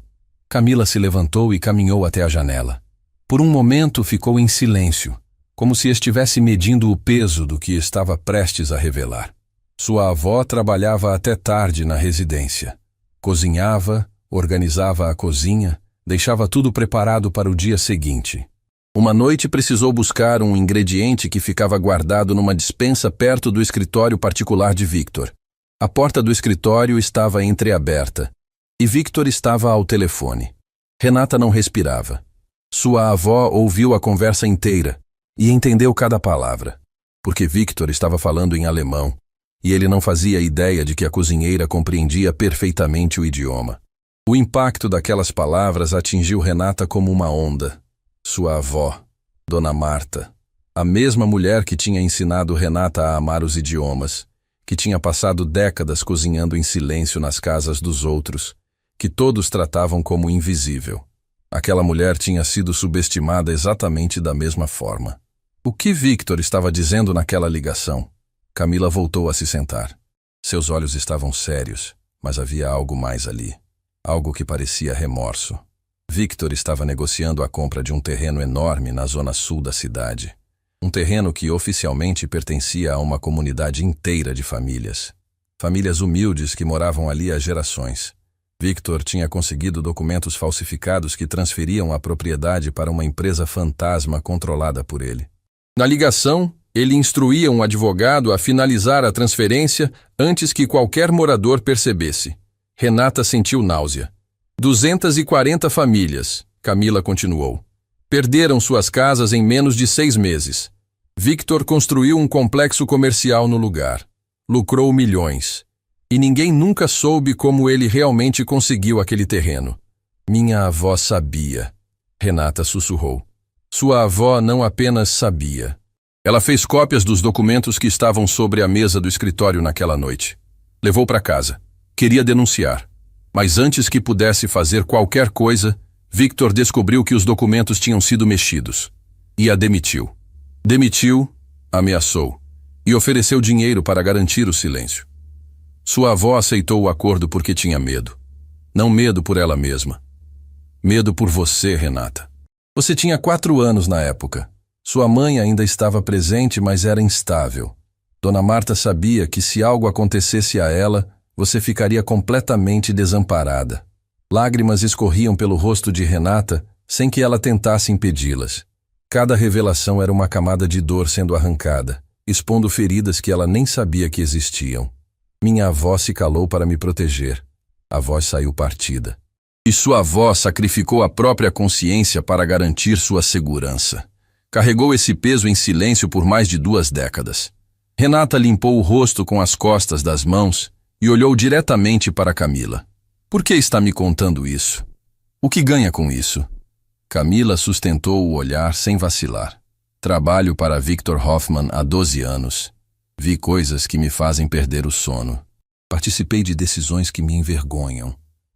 Camila se levantou e caminhou até a janela. Por um momento ficou em silêncio, como se estivesse medindo o peso do que estava prestes a revelar. Sua avó trabalhava até tarde na residência. Cozinhava, organizava a cozinha, deixava tudo preparado para o dia seguinte. Uma noite precisou buscar um ingrediente que ficava guardado numa despensa perto do escritório particular de Victor. A porta do escritório estava entreaberta e Victor estava ao telefone. Renata não respirava. Sua avó ouviu a conversa inteira e entendeu cada palavra, porque Victor estava falando em alemão e ele não fazia ideia de que a cozinheira compreendia perfeitamente o idioma. O impacto daquelas palavras atingiu Renata como uma onda. Sua avó, Dona Marta, a mesma mulher que tinha ensinado Renata a amar os idiomas, que tinha passado décadas cozinhando em silêncio nas casas dos outros, que todos tratavam como invisível. Aquela mulher tinha sido subestimada exatamente da mesma forma. O que Victor estava dizendo naquela ligação? Camila voltou a se sentar. Seus olhos estavam sérios, mas havia algo mais ali. Algo que parecia remorso. Victor estava negociando a compra de um terreno enorme na zona sul da cidade. Um terreno que oficialmente pertencia a uma comunidade inteira de famílias. Famílias humildes que moravam ali há gerações. Victor tinha conseguido documentos falsificados que transferiam a propriedade para uma empresa fantasma controlada por ele. Na ligação, ele instruía um advogado a finalizar a transferência antes que qualquer morador percebesse. Renata sentiu náusea. 240 famílias, Camila continuou. Perderam suas casas em menos de 6 meses. Victor construiu um complexo comercial no lugar. Lucrou milhões. E ninguém nunca soube como ele realmente conseguiu aquele terreno. Minha avó sabia. Renata sussurrou. Sua avó não apenas sabia. Ela fez cópias dos documentos que estavam sobre a mesa do escritório naquela noite. Levou para casa. Queria denunciar. Mas antes que pudesse fazer qualquer coisa, Victor descobriu que os documentos tinham sido mexidos. E a demitiu. Demitiu, ameaçou, e ofereceu dinheiro para garantir o silêncio. Sua avó aceitou o acordo porque tinha medo. Não medo por ela mesma. Medo por você, Renata. Você tinha 4 anos na época. Sua mãe ainda estava presente, mas era instável. Dona Marta sabia que se algo acontecesse a ela, você ficaria completamente desamparada. Lágrimas escorriam pelo rosto de Renata, sem que ela tentasse impedi-las. Cada revelação era uma camada de dor sendo arrancada, expondo feridas que ela nem sabia que existiam. Minha avó se calou para me proteger. A voz saiu partida. E sua avó sacrificou a própria consciência para garantir sua segurança. Carregou esse peso em silêncio por mais de 2 décadas. Renata limpou o rosto com as costas das mãos e olhou diretamente para Camila. Por que está me contando isso? O que ganha com isso? Camila sustentou o olhar sem vacilar. Trabalho para Victor Hoffman há 12 anos. Vi coisas que me fazem perder o sono. Participei de decisões que me envergonham.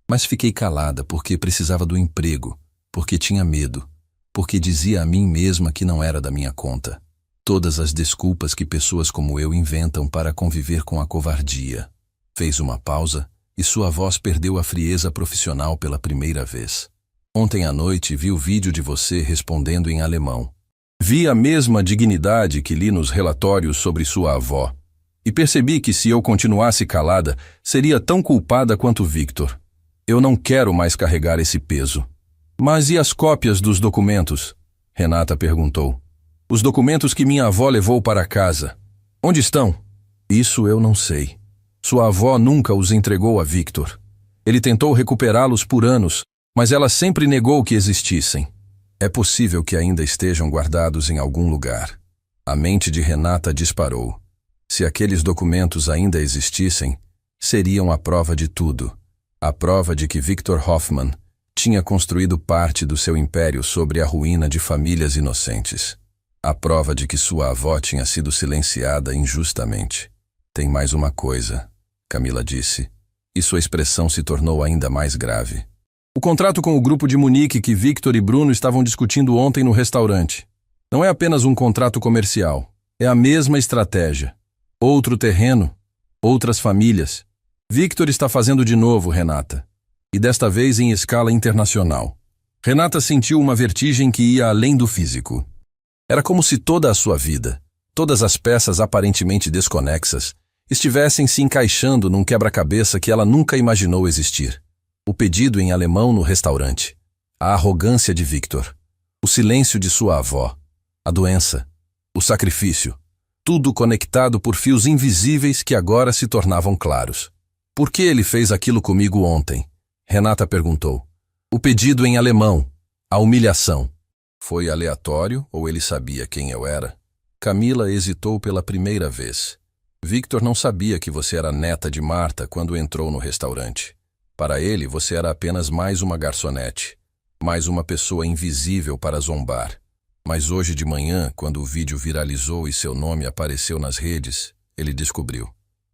Mas fiquei calada porque precisava do emprego, porque tinha medo, porque dizia a mim mesma que não era da minha conta. Todas as desculpas que pessoas como eu inventam para conviver com a covardia. Fez uma pausa e sua voz perdeu a frieza profissional pela primeira vez. Ontem à noite vi o vídeo de você respondendo em alemão. Vi a mesma dignidade que li nos relatórios sobre sua avó. E percebi que se eu continuasse calada, seria tão culpada quanto Victor. Eu não quero mais carregar esse peso. Mas e as cópias dos documentos? Renata perguntou. Os documentos que minha avó levou para casa. Onde estão? Isso eu não sei. Sua avó nunca os entregou a Victor. Ele tentou recuperá-los por anos, mas ela sempre negou que existissem. É possível que ainda estejam guardados em algum lugar. A mente de Renata disparou. Se aqueles documentos ainda existissem, seriam a prova de tudo. A prova de que Victor Hoffman tinha construído parte do seu império sobre a ruína de famílias inocentes. A prova de que sua avó tinha sido silenciada injustamente. Tem mais uma coisa, Camila disse, e sua expressão se tornou ainda mais grave. O contrato com o grupo de Munique que Victor e Bruno estavam discutindo ontem no restaurante. Não é apenas um contrato comercial. É a mesma estratégia. Outro terreno, outras famílias. Victor está fazendo de novo, Renata. E desta vez em escala internacional. Renata sentiu uma vertigem que ia além do físico. Era como se toda a sua vida, todas as peças aparentemente desconexas, estivessem se encaixando num quebra-cabeça que ela nunca imaginou existir. O pedido em alemão no restaurante. A arrogância de Victor. O silêncio de sua avó. A doença. O sacrifício. Tudo conectado por fios invisíveis que agora se tornavam claros. Por que ele fez aquilo comigo ontem? Renata perguntou. O pedido em alemão. A humilhação. Foi aleatório ou ele sabia quem eu era? Camila hesitou pela primeira vez. Victor não sabia que você era neta de Marta quando entrou no restaurante. Para ele, você era apenas mais uma garçonete. Mais uma pessoa invisível para zombar. Mas hoje de manhã, quando o vídeo viralizou e seu nome apareceu nas redes, ele descobriu.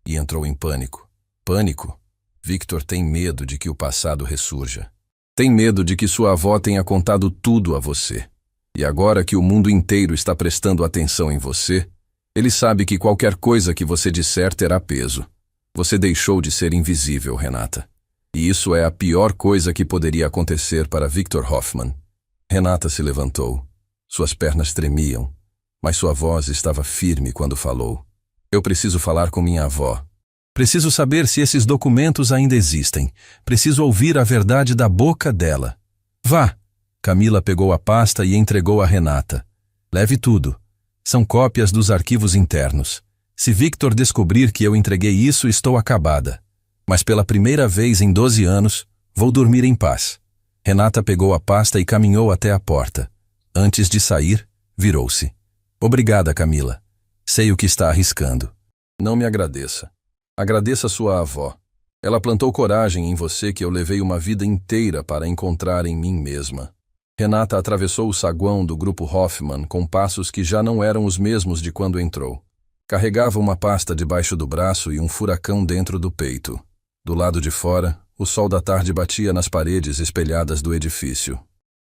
E entrou em pânico. Pânico? Victor tem medo de que o passado ressurja. Tem medo de que sua avó tenha contado tudo a você. E agora que o mundo inteiro está prestando atenção em você, ele sabe que qualquer coisa que você disser terá peso. Você deixou de ser invisível, Renata. E isso é a pior coisa que poderia acontecer para Victor Hoffman. Renata se levantou. Suas pernas tremiam, mas sua voz estava firme quando falou. Eu preciso falar com minha avó. Preciso saber se esses documentos ainda existem. Preciso ouvir a verdade da boca dela. Vá! Camila pegou a pasta e entregou a Renata. Leve tudo. São cópias dos arquivos internos. Se Victor descobrir que eu entreguei isso, estou acabada. Mas pela primeira vez em 12 anos, vou dormir em paz. Renata pegou a pasta e caminhou até a porta. Antes de sair, virou-se. Obrigada, Camila. Sei o que está arriscando. Não me agradeça. Agradeça sua avó. Ela plantou coragem em você que eu levei uma vida inteira para encontrar em mim mesma. Renata atravessou o saguão do grupo Hoffman com passos que já não eram os mesmos de quando entrou. Carregava uma pasta debaixo do braço e um furacão dentro do peito. Do lado de fora, o sol da tarde batia nas paredes espelhadas do edifício.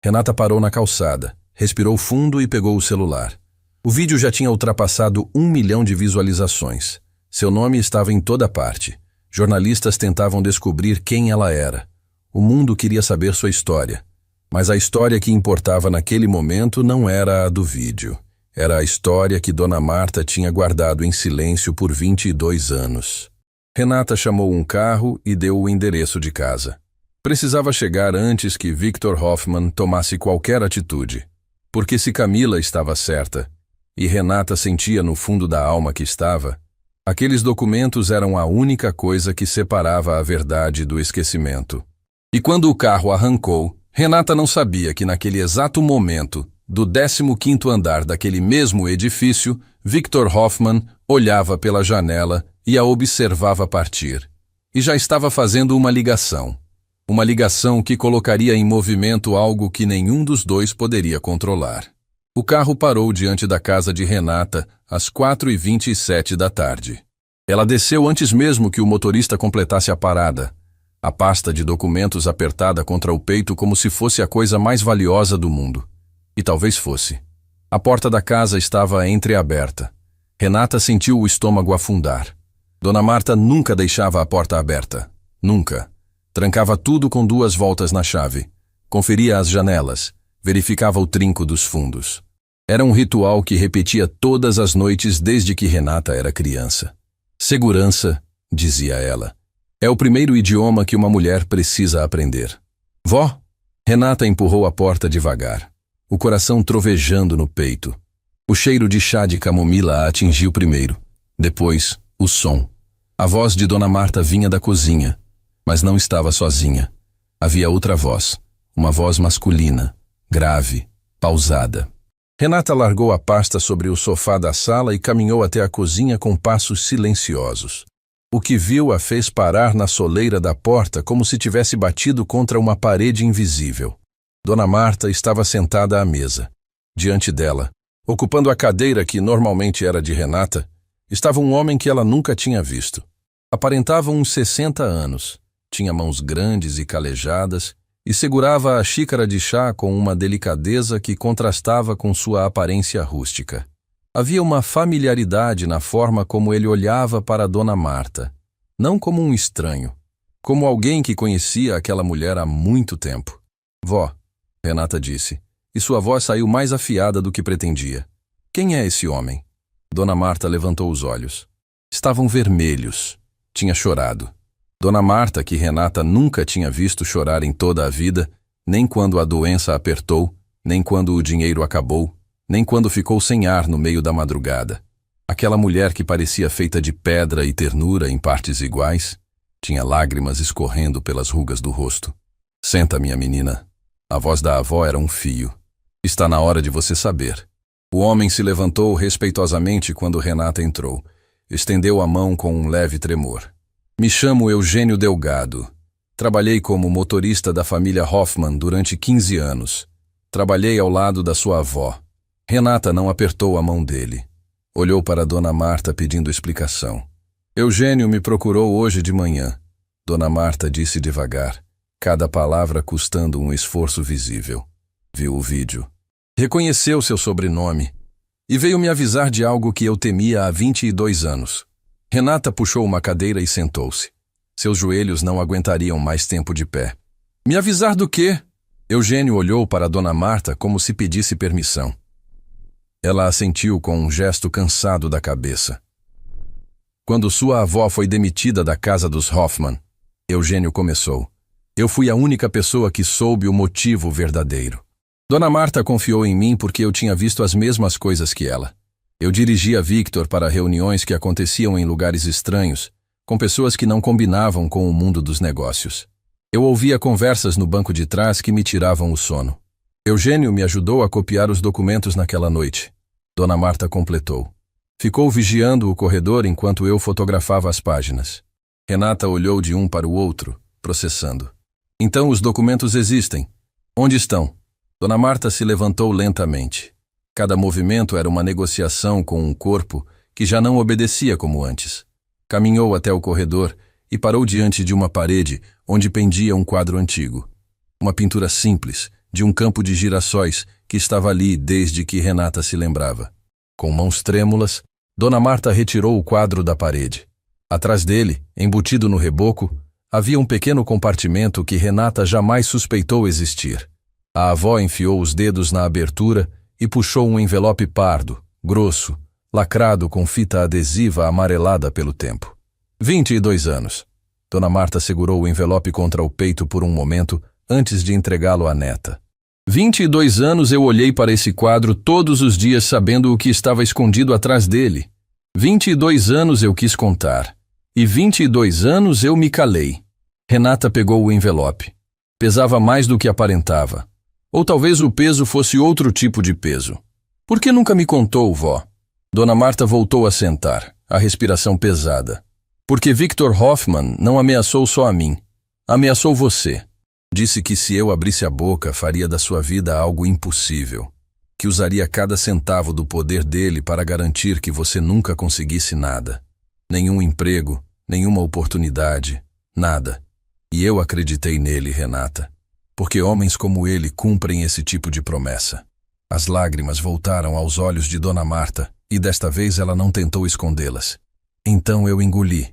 Renata parou na calçada, respirou fundo e pegou o celular. O vídeo já tinha ultrapassado 1 milhão de visualizações. Seu nome estava em toda parte. Jornalistas tentavam descobrir quem ela era. O mundo queria saber sua história. Mas a história que importava naquele momento não era a do vídeo. Era a história que Dona Marta tinha guardado em silêncio por 22 anos. Renata chamou um carro e deu o endereço de casa. Precisava chegar antes que Victor Hoffman tomasse qualquer atitude. Porque se Camila estava certa, e Renata sentia no fundo da alma que estava, aqueles documentos eram a única coisa que separava a verdade do esquecimento. E quando o carro arrancou, Renata não sabia que naquele exato momento, do 15º andar daquele mesmo edifício, Victor Hoffman olhava pela janela e a observava partir. E já estava fazendo uma ligação. Uma ligação que colocaria em movimento algo que nenhum dos dois poderia controlar. O carro parou diante da casa de Renata às 4h27 da tarde. Ela desceu antes mesmo que o motorista completasse a parada. A pasta de documentos apertada contra o peito como se fosse a coisa mais valiosa do mundo. E talvez fosse. A porta da casa estava entreaberta. Renata sentiu o estômago afundar. Dona Marta nunca deixava a porta aberta. Nunca. Trancava tudo com 2 voltas na chave. Conferia as janelas. Verificava o trinco dos fundos. Era um ritual que repetia todas as noites desde que Renata era criança. Segurança, dizia ela. É o primeiro idioma que uma mulher precisa aprender. Vó? Renata empurrou a porta devagar, o coração trovejando no peito. O cheiro de chá de camomila a atingiu primeiro. Depois, o som. A voz de Dona Marta vinha da cozinha, mas não estava sozinha. Havia outra voz, uma voz masculina, grave, pausada. Renata largou a pasta sobre o sofá da sala e caminhou até a cozinha com passos silenciosos. O que viu a fez parar na soleira da porta como se tivesse batido contra uma parede invisível. Dona Marta estava sentada à mesa. Diante dela, ocupando a cadeira que normalmente era de Renata, estava um homem que ela nunca tinha visto. Aparentava uns 60 anos, tinha mãos grandes e calejadas e segurava a xícara de chá com uma delicadeza que contrastava com sua aparência rústica. Havia uma familiaridade na forma como ele olhava para Dona Marta, não como um estranho, como alguém que conhecia aquela mulher há muito tempo. Vó, Renata disse, e sua voz saiu mais afiada do que pretendia. Quem é esse homem? Dona Marta levantou os olhos. Estavam vermelhos. Tinha chorado. Dona Marta, que Renata nunca tinha visto chorar em toda a vida, nem quando a doença apertou, nem quando o dinheiro acabou, nem quando ficou sem ar no meio da madrugada. Aquela mulher que parecia feita de pedra e ternura em partes iguais, tinha lágrimas escorrendo pelas rugas do rosto. Senta, minha menina. A voz da avó era um fio. Está na hora de você saber. O homem se levantou respeitosamente quando Renata entrou. Estendeu a mão com um leve tremor. Me chamo Eugênio Delgado. Trabalhei como motorista da família Hoffman durante 15 anos. Trabalhei ao lado da sua avó. Renata não apertou a mão dele. Olhou para Dona Marta pedindo explicação. Eugênio me procurou hoje de manhã. Dona Marta disse devagar, cada palavra custando um esforço visível. Viu o vídeo. Reconheceu seu sobrenome e veio me avisar de algo que eu temia há 22 anos. Renata puxou uma cadeira e sentou-se. Seus joelhos não aguentariam mais tempo de pé. Me avisar do quê? Eugênio olhou para Dona Marta como se pedisse permissão. Ela assentiu com um gesto cansado da cabeça. Quando sua avó foi demitida da casa dos Hoffman, Eugênio começou. Eu fui a única pessoa que soube o motivo verdadeiro. Dona Marta confiou em mim porque eu tinha visto as mesmas coisas que ela. Eu dirigia Victor para reuniões que aconteciam em lugares estranhos, com pessoas que não combinavam com o mundo dos negócios. Eu ouvia conversas no banco de trás que me tiravam o sono. Eugênio me ajudou a copiar os documentos naquela noite. Dona Marta completou. Ficou vigiando o corredor enquanto eu fotografava as páginas. Renata olhou de um para o outro, processando. Então os documentos existem. Onde estão? Dona Marta se levantou lentamente. Cada movimento era uma negociação com um corpo que já não obedecia como antes. Caminhou até o corredor e parou diante de uma parede onde pendia um quadro antigo. Uma pintura simples, de um campo de girassóis que estava ali desde que Renata se lembrava. Com mãos trêmulas, Dona Marta retirou o quadro da parede. Atrás dele, embutido no reboco, havia um pequeno compartimento que Renata jamais suspeitou existir. A avó enfiou os dedos na abertura e puxou um envelope pardo, grosso, lacrado com fita adesiva amarelada pelo tempo. 22 anos. Dona Marta segurou o envelope contra o peito por um momento antes de entregá-lo à neta. 22 anos eu olhei para esse quadro todos os dias sabendo o que estava escondido atrás dele. 22 anos eu quis contar. E 22 anos eu me calei. Renata pegou o envelope. Pesava mais do que aparentava. Ou talvez o peso fosse outro tipo de peso. Por que nunca me contou, vó? Dona Marta voltou a sentar, a respiração pesada. Porque Victor Hoffman não ameaçou só a mim. Ameaçou você. Disse que se eu abrisse a boca, faria da sua vida algo impossível. Que usaria cada centavo do poder dele para garantir que você nunca conseguisse nada. Nenhum emprego, nenhuma oportunidade, nada. E eu acreditei nele, Renata. Porque homens como ele cumprem esse tipo de promessa. As lágrimas voltaram aos olhos de Dona Marta, e desta vez ela não tentou escondê-las. Então eu engoli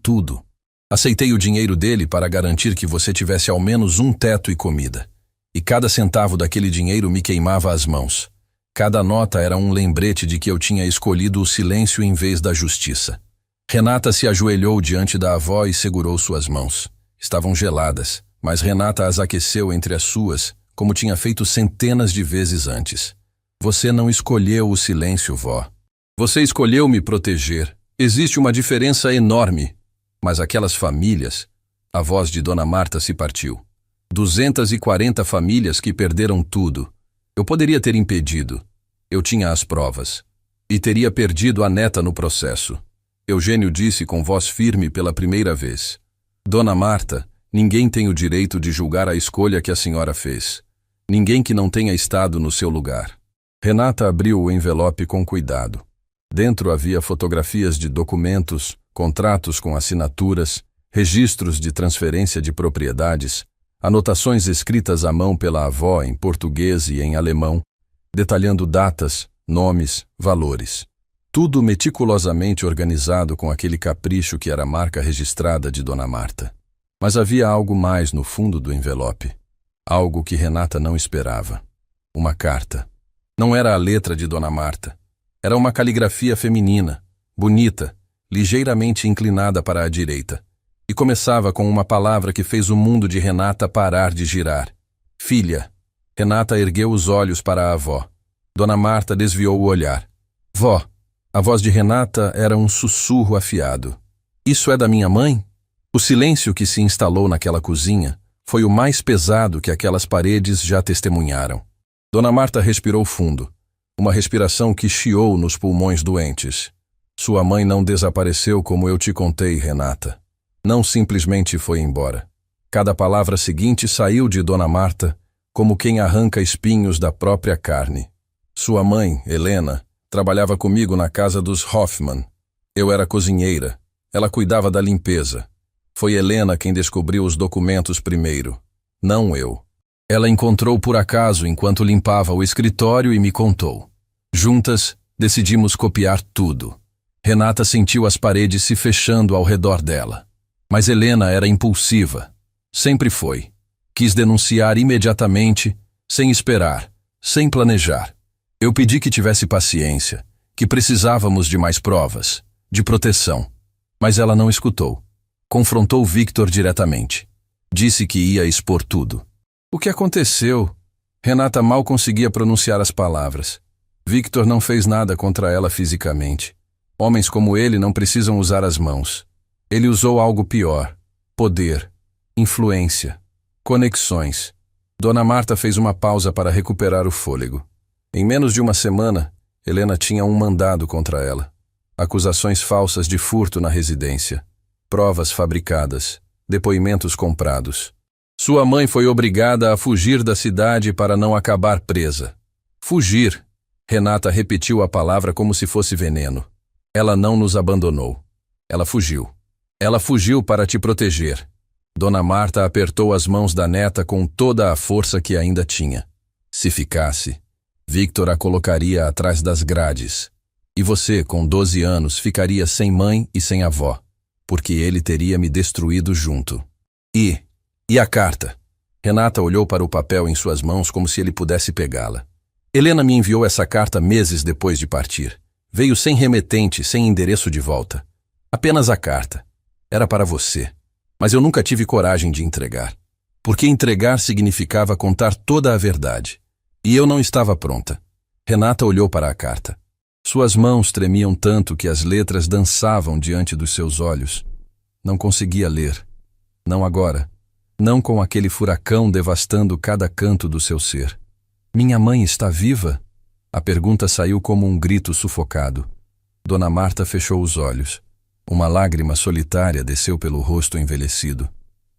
tudo. Aceitei o dinheiro dele para garantir que você tivesse ao menos um teto e comida. E cada centavo daquele dinheiro me queimava as mãos. Cada nota era um lembrete de que eu tinha escolhido o silêncio em vez da justiça. Renata se ajoelhou diante da avó e segurou suas mãos. Estavam geladas, mas Renata as aqueceu entre as suas, como tinha feito centenas de vezes antes. Você não escolheu o silêncio, vó. Você escolheu me proteger. Existe uma diferença enorme. Mas aquelas famílias... A voz de Dona Marta se partiu. 240 famílias que perderam tudo. Eu poderia ter impedido. Eu tinha as provas. E teria perdido a neta no processo. Eugênio disse com voz firme pela primeira vez. Dona Marta, ninguém tem o direito de julgar a escolha que a senhora fez. Ninguém que não tenha estado no seu lugar. Renata abriu o envelope com cuidado. Dentro havia fotografias de documentos, contratos com assinaturas, registros de transferência de propriedades, anotações escritas à mão pela avó em português e em alemão, detalhando datas, nomes, valores. Tudo meticulosamente organizado com aquele capricho que era a marca registrada de Dona Marta. Mas havia algo mais no fundo do envelope. Algo que Renata não esperava. Uma carta. Não era a letra de Dona Marta. Era uma caligrafia feminina, bonita, ligeiramente inclinada para a direita. E começava com uma palavra que fez o mundo de Renata parar de girar. Filha. Renata ergueu os olhos para a avó. Dona Marta desviou o olhar. Vó. A voz de Renata era um sussurro afiado. Isso é da minha mãe? O silêncio que se instalou naquela cozinha foi o mais pesado que aquelas paredes já testemunharam. Dona Marta respirou fundo. Uma respiração que chiou nos pulmões doentes. Sua mãe não desapareceu como eu te contei, Renata. Não simplesmente foi embora. Cada palavra seguinte saiu de Dona Marta como quem arranca espinhos da própria carne. Sua mãe, Helena, trabalhava comigo na casa dos Hoffmann. Eu era cozinheira. Ela cuidava da limpeza. Foi Helena quem descobriu os documentos primeiro. Não eu. Ela encontrou por acaso enquanto limpava o escritório e me contou. Juntas, decidimos copiar tudo. Renata sentiu as paredes se fechando ao redor dela. Mas Helena era impulsiva. Sempre foi. Quis denunciar imediatamente, sem esperar, sem planejar. Eu pedi que tivesse paciência, que precisávamos de mais provas, de proteção. Mas ela não escutou. Confrontou Victor diretamente. Disse que ia expor tudo. O que aconteceu? Renata mal conseguia pronunciar as palavras. Victor não fez nada contra ela fisicamente. Homens como ele não precisam usar as mãos. Ele usou algo pior. Poder, influência, conexões. Dona Marta fez uma pausa para recuperar o fôlego. Em menos de uma semana, Helena tinha um mandado contra ela. Acusações falsas de furto na residência. Provas fabricadas. Depoimentos comprados. Sua mãe foi obrigada a fugir da cidade para não acabar presa. Fugir. Renata repetiu a palavra como se fosse veneno. Ela não nos abandonou. Ela fugiu. Ela fugiu para te proteger. Dona Marta apertou as mãos da neta com toda a força que ainda tinha. Se ficasse, Victor a colocaria atrás das grades. E você, com 12 anos, ficaria sem mãe e sem avó, porque ele teria me destruído junto. E a carta? Renata olhou para o papel em suas mãos como se ele pudesse pegá-la. Helena me enviou essa carta meses depois de partir. Veio sem remetente, sem endereço de volta. Apenas a carta. Era para você. Mas eu nunca tive coragem de entregar. Porque entregar significava contar toda a verdade. E eu não estava pronta. Renata olhou para a carta. Suas mãos tremiam tanto que as letras dançavam diante dos seus olhos. Não conseguia ler. Não agora. Não com aquele furacão devastando cada canto do seu ser. Minha mãe está viva? A pergunta saiu como um grito sufocado. Dona Marta fechou os olhos. Uma lágrima solitária desceu pelo rosto envelhecido.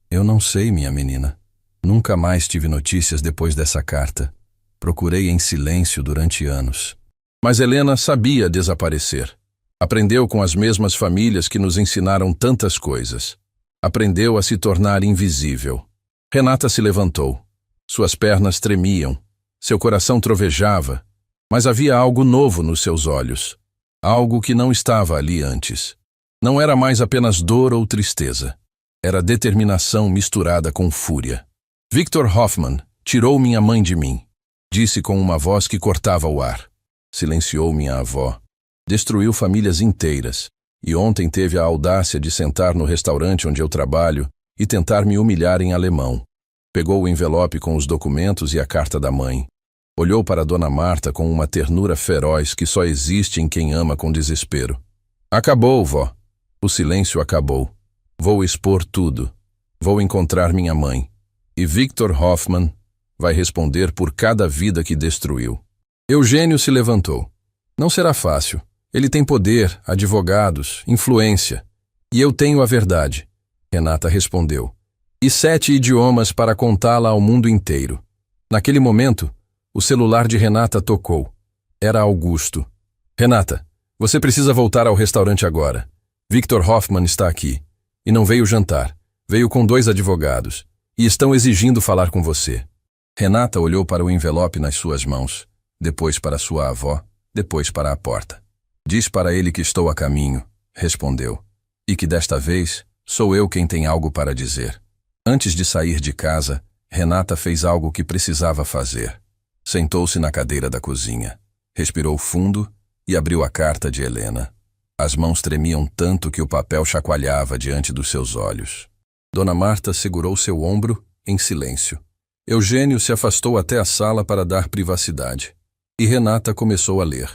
Eu não sei, minha menina. Nunca mais tive notícias depois dessa carta. Procurei em silêncio durante anos. Mas Helena sabia desaparecer. Aprendeu com as mesmas famílias que nos ensinaram tantas coisas. Aprendeu a se tornar invisível. Renata se levantou. Suas pernas tremiam. Seu coração trovejava. Mas havia algo novo nos seus olhos. Algo que não estava ali antes. Não era mais apenas dor ou tristeza. Era determinação misturada com fúria. Victor Hoffmann tirou minha mãe de mim. Disse com uma voz que cortava o ar. Silenciou minha avó. Destruiu famílias inteiras. E ontem teve a audácia de sentar no restaurante onde eu trabalho e tentar me humilhar em alemão. Pegou o envelope com os documentos e a carta da mãe. Olhou para Dona Marta com uma ternura feroz que só existe em quem ama com desespero. Acabou, vó. O silêncio acabou. Vou expor tudo. Vou encontrar minha mãe. E Victor Hoffmann vai responder por cada vida que destruiu. Eugênio se levantou. Não será fácil. Ele tem poder, advogados, influência. E eu tenho a verdade, Renata respondeu. E 7 idiomas para contá-la ao mundo inteiro. Naquele momento, o celular de Renata tocou. Era Augusto. Renata, você precisa voltar ao restaurante agora. Victor Hoffman está aqui. E não veio jantar. Veio com 2 advogados. E estão exigindo falar com você. Renata olhou para o envelope nas suas mãos, depois para sua avó, depois para a porta. Diz para ele que estou a caminho, respondeu. E que desta vez sou eu quem tem algo para dizer. Antes de sair de casa, Renata fez algo que precisava fazer. Sentou-se na cadeira da cozinha, respirou fundo e abriu a carta de Helena. As mãos tremiam tanto que o papel chacoalhava diante dos seus olhos. Dona Marta segurou seu ombro em silêncio. Eugênio se afastou até a sala para dar privacidade. E Renata começou a ler.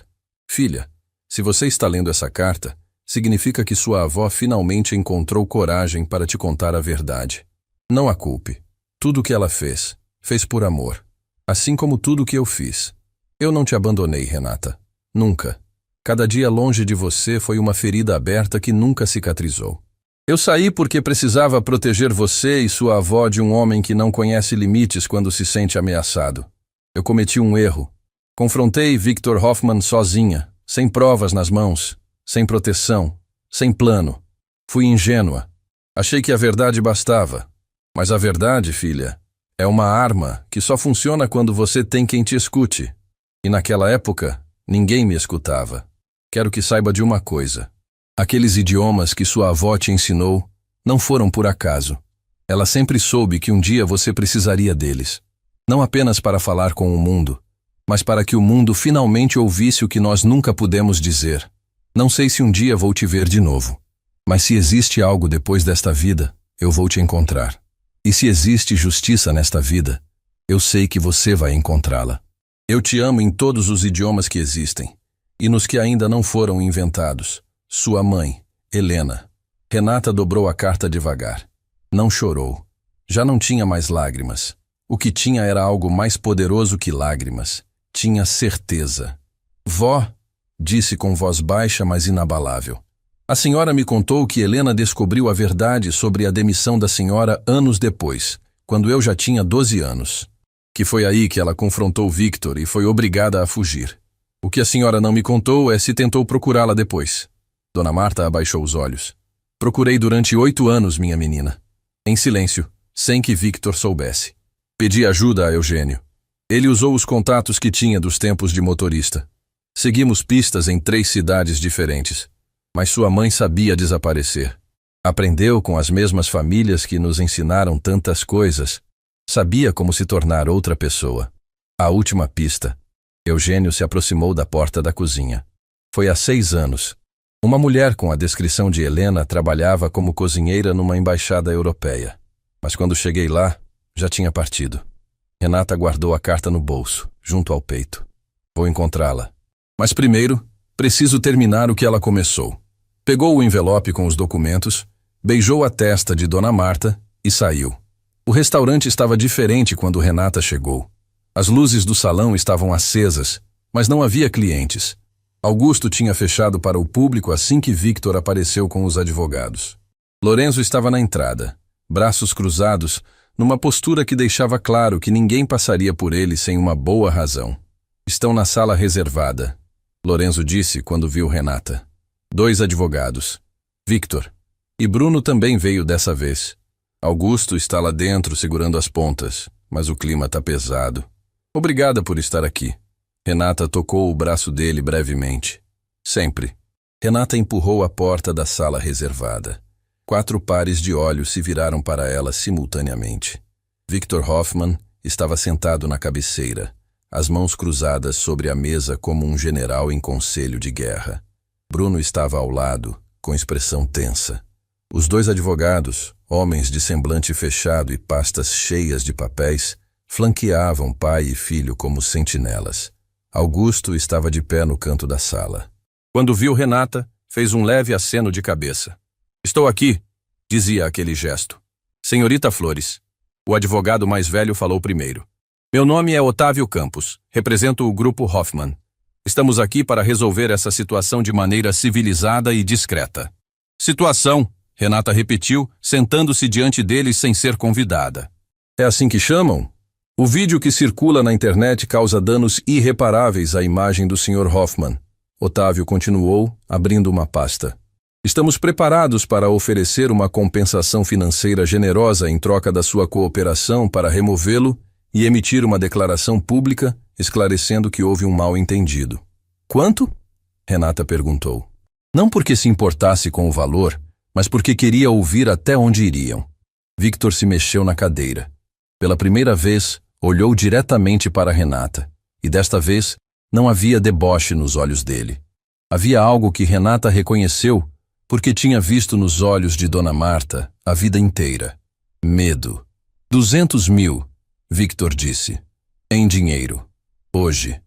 Filha, se você está lendo essa carta, significa que sua avó finalmente encontrou coragem para te contar a verdade. Não a culpe. Tudo o que ela fez, fez por amor. Assim como tudo o que eu fiz. Eu não te abandonei, Renata. Nunca. Cada dia longe de você foi uma ferida aberta que nunca cicatrizou. Eu saí porque precisava proteger você e sua avó de um homem que não conhece limites quando se sente ameaçado. Eu cometi um erro. Confrontei Victor Hoffman sozinha, sem provas nas mãos, sem proteção, sem plano. Fui ingênua. Achei que a verdade bastava. Mas a verdade, filha, é uma arma que só funciona quando você tem quem te escute. E naquela época, ninguém me escutava. Quero que saiba de uma coisa. Aqueles idiomas que sua avó te ensinou não foram por acaso. Ela sempre soube que um dia você precisaria deles. Não apenas para falar com o mundo, mas para que o mundo finalmente ouvisse o que nós nunca pudemos dizer. Não sei se um dia vou te ver de novo, mas se existe algo depois desta vida, eu vou te encontrar. E se existe justiça nesta vida, eu sei que você vai encontrá-la. Eu te amo em todos os idiomas que existem, e nos que ainda não foram inventados. Sua mãe, Helena. Renata dobrou a carta devagar. Não chorou. Já não tinha mais lágrimas. O que tinha era algo mais poderoso que lágrimas. Tinha certeza. Vó, disse com voz baixa, mas inabalável. A senhora me contou que Helena descobriu a verdade sobre a demissão da senhora anos depois, quando eu já tinha 12 anos. Que foi aí que ela confrontou Victor e foi obrigada a fugir. O que a senhora não me contou é se tentou procurá-la depois. Dona Marta abaixou os olhos. Procurei durante 8 anos, minha menina. Em silêncio, sem que Victor soubesse. Pedi ajuda a Eugênio. Ele usou os contatos que tinha dos tempos de motorista. Seguimos pistas em 3 cidades diferentes. Mas sua mãe sabia desaparecer. Aprendeu com as mesmas famílias que nos ensinaram tantas coisas. Sabia como se tornar outra pessoa. A última pista. Eugênio se aproximou da porta da cozinha. Foi há 6 anos. Uma mulher com a descrição de Helena trabalhava como cozinheira numa embaixada europeia. Mas quando cheguei lá, já tinha partido. Renata guardou a carta no bolso, junto ao peito. Vou encontrá-la. Mas primeiro, preciso terminar o que ela começou. Pegou o envelope com os documentos, beijou a testa de Dona Marta e saiu. O restaurante estava diferente quando Renata chegou. As luzes do salão estavam acesas, mas não havia clientes. Augusto tinha fechado para o público assim que Victor apareceu com os advogados. Lorenzo estava na entrada, braços cruzados, numa postura que deixava claro que ninguém passaria por ele sem uma boa razão. Estão na sala reservada, Lorenzo disse quando viu Renata. 2 advogados. Victor. E Bruno também veio dessa vez. Augusto está lá dentro segurando as pontas, mas o clima está pesado. Obrigada por estar aqui. Renata tocou o braço dele brevemente. Sempre. Renata empurrou a porta da sala reservada. 4 pares de olhos se viraram para ela simultaneamente. Victor Hoffman estava sentado na cabeceira, as mãos cruzadas sobre a mesa como um general em conselho de guerra. Bruno estava ao lado, com expressão tensa. Os 2 advogados, homens de semblante fechado e pastas cheias de papéis, flanqueavam pai e filho como sentinelas. Augusto estava de pé no canto da sala. Quando viu Renata, fez um leve aceno de cabeça. Estou aqui, dizia aquele gesto. Senhorita Flores. O advogado mais velho falou primeiro. Meu nome é Otávio Campos. Represento o grupo Hoffman. Estamos aqui para resolver essa situação de maneira civilizada e discreta. Situação, Renata repetiu, sentando-se diante deles sem ser convidada. É assim que chamam? O vídeo que circula na internet causa danos irreparáveis à imagem do Sr. Hoffman. Otávio continuou, abrindo uma pasta. Estamos preparados para oferecer uma compensação financeira generosa em troca da sua cooperação para removê-lo e emitir uma declaração pública esclarecendo que houve um mal-entendido. Quanto? Renata perguntou. Não porque se importasse com o valor, mas porque queria ouvir até onde iriam. Victor se mexeu na cadeira. Pela primeira vez, olhou diretamente para Renata, e desta vez não havia deboche nos olhos dele. Havia algo que Renata reconheceu porque tinha visto nos olhos de Dona Marta a vida inteira. Medo. 200 mil, Victor disse. Em dinheiro. Hoje.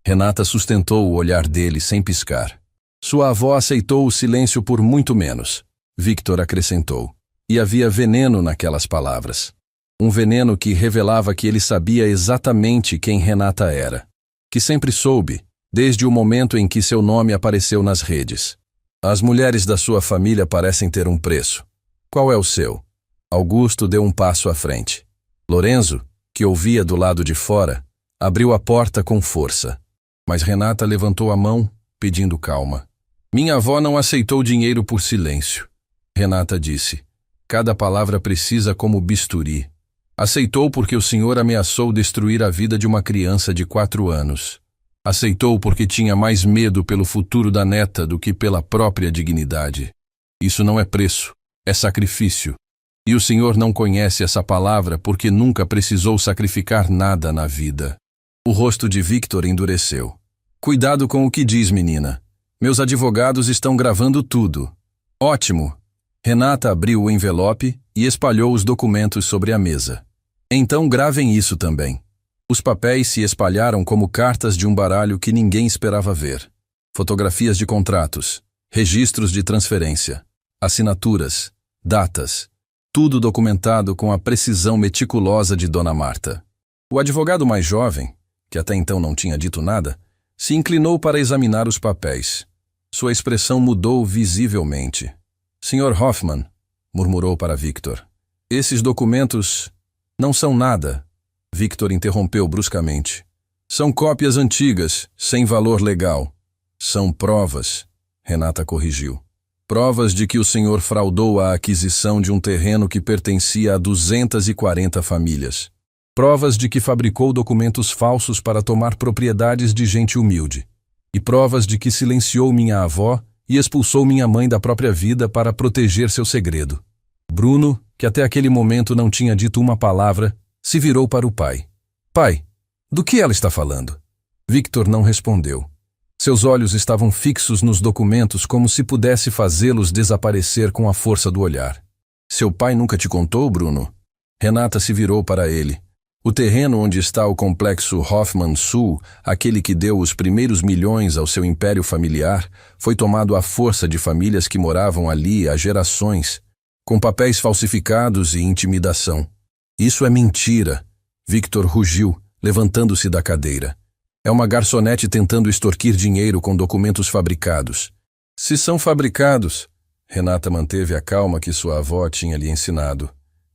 Renata sustentou o olhar dele sem piscar. Sua avó aceitou o silêncio por muito menos, Victor acrescentou. E havia veneno naquelas palavras. Um veneno que revelava que ele sabia exatamente quem Renata era. Que sempre soube, desde o momento em que seu nome apareceu nas redes. As mulheres da sua família parecem ter um preço. Qual é o seu? Augusto deu um passo à frente. Lorenzo, que ouvia do lado de fora, abriu a porta com força. Mas Renata levantou a mão, pedindo calma. Minha avó não aceitou dinheiro por silêncio. Renata disse. Cada palavra precisa como bisturi. Aceitou porque o senhor ameaçou destruir a vida de uma criança de 4 anos. Aceitou porque tinha mais medo pelo futuro da neta do que pela própria dignidade. Isso não é preço, é sacrifício. E o senhor não conhece essa palavra porque nunca precisou sacrificar nada na vida. O rosto de Victor endureceu. Cuidado com o que diz, menina. Meus advogados estão gravando tudo. Ótimo. Renata abriu o envelope e espalhou os documentos sobre a mesa. Então gravem isso também. Os papéis se espalharam como cartas de um baralho que ninguém esperava ver. Fotografias de contratos, registros de transferência, assinaturas, datas, tudo documentado com a precisão meticulosa de Dona Marta. O advogado mais jovem, que até então não tinha dito nada, se inclinou para examinar os papéis. Sua expressão mudou visivelmente. Sr. Hoffman, murmurou para Victor, esses documentos não são nada. Victor interrompeu bruscamente. São cópias antigas, sem valor legal. São provas, Renata corrigiu. Provas de que o senhor fraudou a aquisição de um terreno que pertencia a 240 famílias. Provas de que fabricou documentos falsos para tomar propriedades de gente humilde. E provas de que silenciou minha avó e expulsou minha mãe da própria vida para proteger seu segredo. Bruno, que até aquele momento não tinha dito uma palavra, se virou para o pai. Pai, do que ela está falando? Victor não respondeu. Seus olhos estavam fixos nos documentos como se pudesse fazê-los desaparecer com a força do olhar. Seu pai nunca te contou, Bruno? Renata se virou para ele. O terreno onde está o complexo Hoffman Sul, aquele que deu os primeiros milhões ao seu império familiar, foi tomado à força de famílias que moravam ali há gerações, com papéis falsificados e intimidação. Isso é mentira, Victor rugiu, levantando-se da cadeira. É uma garçonete tentando extorquir dinheiro com documentos fabricados. Se são fabricados, Renata manteve a calma que sua avó tinha lhe ensinado.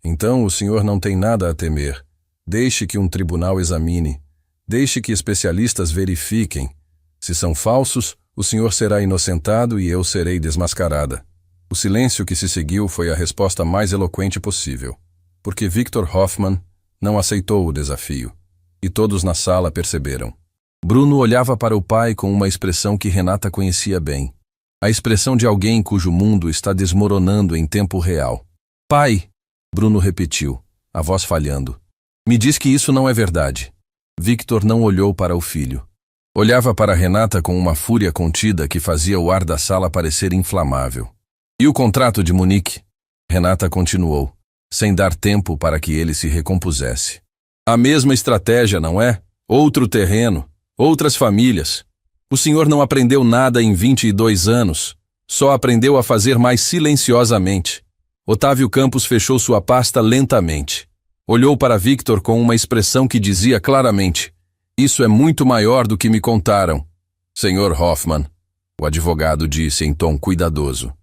Então o senhor não tem nada a temer. Deixe que um tribunal examine. Deixe que especialistas verifiquem. Se são falsos, o senhor será inocentado e eu serei desmascarada. O silêncio que se seguiu foi a resposta mais eloquente possível, porque Victor Hoffman não aceitou o desafio, e todos na sala perceberam. Bruno olhava para o pai com uma expressão que Renata conhecia bem. A expressão de alguém cujo mundo está desmoronando em tempo real. Pai, Bruno repetiu, a voz falhando. Me diz que isso não é verdade. Victor não olhou para o filho. Olhava para Renata com uma fúria contida que fazia o ar da sala parecer inflamável. E o contrato de Munique? Renata continuou, sem dar tempo para que ele se recompusesse. A mesma estratégia, não é? Outro terreno, outras famílias. O senhor não aprendeu nada em 22 anos, só aprendeu a fazer mais silenciosamente. Otávio Campos fechou sua pasta lentamente. Olhou para Victor com uma expressão que dizia claramente: isso é muito maior do que me contaram. Senhor Hoffman, o advogado disse em tom cuidadoso,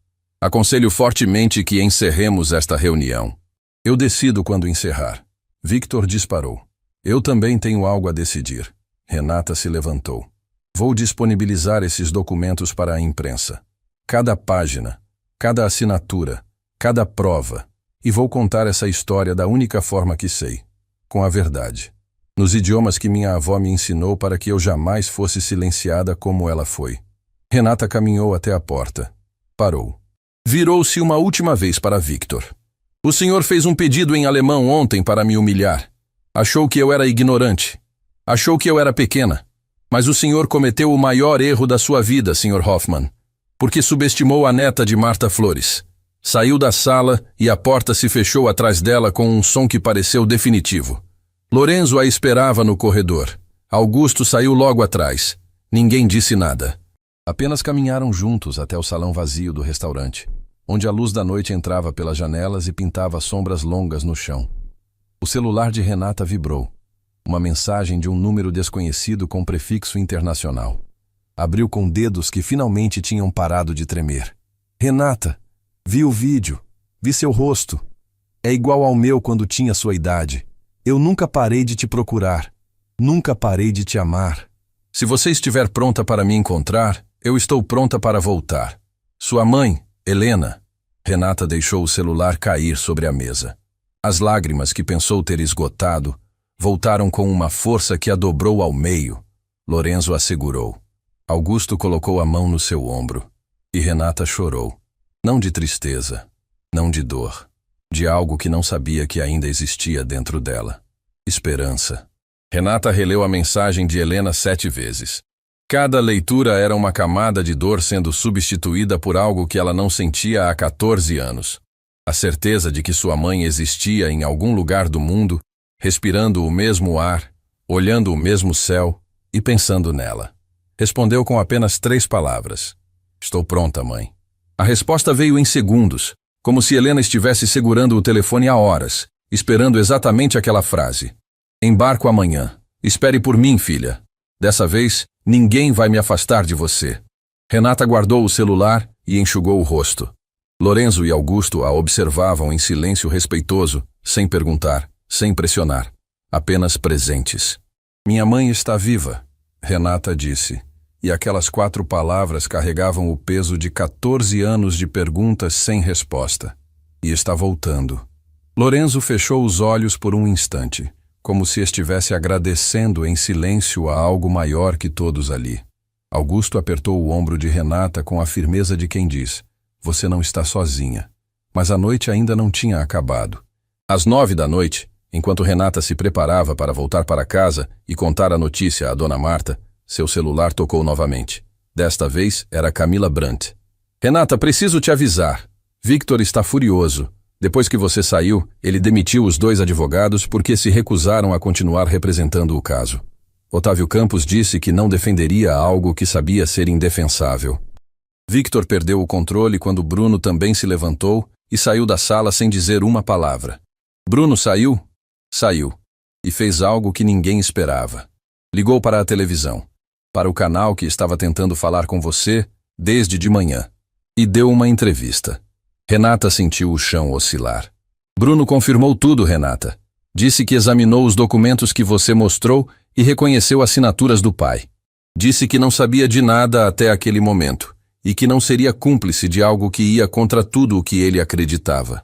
aconselho fortemente que encerremos esta reunião. Eu decido quando encerrar. Victor disparou. Eu também tenho algo a decidir. Renata se levantou. Vou disponibilizar esses documentos para a imprensa. Cada página, cada assinatura, cada prova. E vou contar essa história da única forma que sei, com a verdade. Nos idiomas que minha avó me ensinou para que eu jamais fosse silenciada como ela foi. Renata caminhou até a porta. Parou. Virou-se uma última vez para Victor. O senhor fez um pedido em alemão ontem para me humilhar. Achou que eu era ignorante. Achou que eu era pequena. Mas o senhor cometeu o maior erro da sua vida, Sr. Hoffman, porque subestimou a neta de Marta Flores. Saiu da sala e a porta se fechou atrás dela com um som que pareceu definitivo. Lorenzo a esperava no corredor. Augusto saiu logo atrás. Ninguém disse nada. Apenas caminharam juntos até o salão vazio do restaurante, onde a luz da noite entrava pelas janelas e pintava sombras longas no chão. O celular de Renata vibrou. Uma mensagem de um número desconhecido com prefixo internacional. Abriu com dedos que finalmente tinham parado de tremer. Renata, vi o vídeo, vi seu rosto. É igual ao meu quando tinha sua idade. Eu nunca parei de te procurar. Nunca parei de te amar. Se você estiver pronta para me encontrar, eu estou pronta para voltar. Sua mãe, Helena. Renata deixou o celular cair sobre a mesa. As lágrimas que pensou ter esgotado voltaram com uma força que a dobrou ao meio. Lorenzo a segurou. Augusto colocou a mão no seu ombro. E Renata chorou. Não de tristeza, não de dor. De algo que não sabia que ainda existia dentro dela. Esperança. Renata releu a mensagem de Helena 7 vezes. Cada leitura era uma camada de dor sendo substituída por algo que ela não sentia há 14 anos. A certeza de que sua mãe existia em algum lugar do mundo, respirando o mesmo ar, olhando o mesmo céu e pensando nela. Respondeu com apenas 3 palavras. Estou pronta, mãe. A resposta veio em segundos, como se Helena estivesse segurando o telefone há horas, esperando exatamente aquela frase. Embarco amanhã. Espere por mim, filha. Dessa vez, ninguém vai me afastar de você. Renata guardou o celular e enxugou o rosto. Lorenzo e Augusto a observavam em silêncio respeitoso, sem perguntar, sem pressionar, apenas presentes. Minha mãe está viva, Renata disse, e aquelas 4 palavras carregavam o peso de 14 anos de perguntas sem resposta. E está voltando. Lorenzo fechou os olhos por um instante, como se estivesse agradecendo em silêncio a algo maior que todos ali. Augusto apertou o ombro de Renata com a firmeza de quem diz, você não está sozinha. Mas a noite ainda não tinha acabado. Às 9 da noite, enquanto Renata se preparava para voltar para casa e contar a notícia à dona Marta, seu celular tocou novamente. Desta vez era Camila Brandt. Renata, preciso te avisar. Victor está furioso. Depois que você saiu, ele demitiu os 2 advogados porque se recusaram a continuar representando o caso. Otávio Campos disse que não defenderia algo que sabia ser indefensável. Victor perdeu o controle quando Bruno também se levantou e saiu da sala sem dizer uma palavra. Bruno saiu? Saiu. E fez algo que ninguém esperava. Ligou para a televisão, para o canal que estava tentando falar com você desde de manhã, e deu uma entrevista. Renata sentiu o chão oscilar. Bruno confirmou tudo, Renata. Disse que examinou os documentos que você mostrou e reconheceu assinaturas do pai. Disse que não sabia de nada até aquele momento, e que não seria cúmplice de algo que ia contra tudo o que ele acreditava.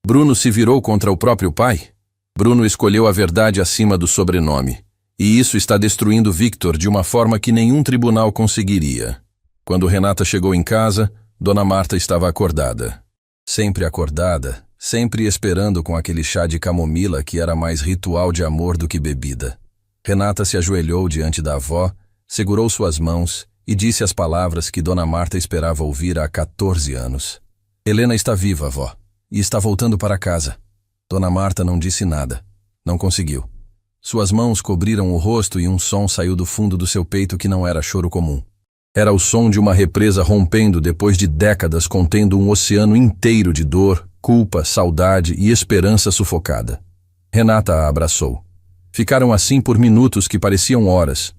Bruno se virou contra o próprio pai? Bruno escolheu a verdade acima do sobrenome. E isso está destruindo Victor de uma forma que nenhum tribunal conseguiria. Quando Renata chegou em casa, Dona Marta estava acordada. Sempre acordada, sempre esperando com aquele chá de camomila que era mais ritual de amor do que bebida. Renata se ajoelhou diante da avó, segurou suas mãos e disse as palavras que Dona Marta esperava ouvir há 14 anos. Helena está viva, avó. E está voltando para casa. Dona Marta não disse nada. Não conseguiu. Suas mãos cobriram o rosto e um som saiu do fundo do seu peito que não era choro comum. Era o som de uma represa rompendo depois de décadas contendo um oceano inteiro de dor, culpa, saudade e esperança sufocada. Renata a abraçou. Ficaram assim por minutos que pareciam horas.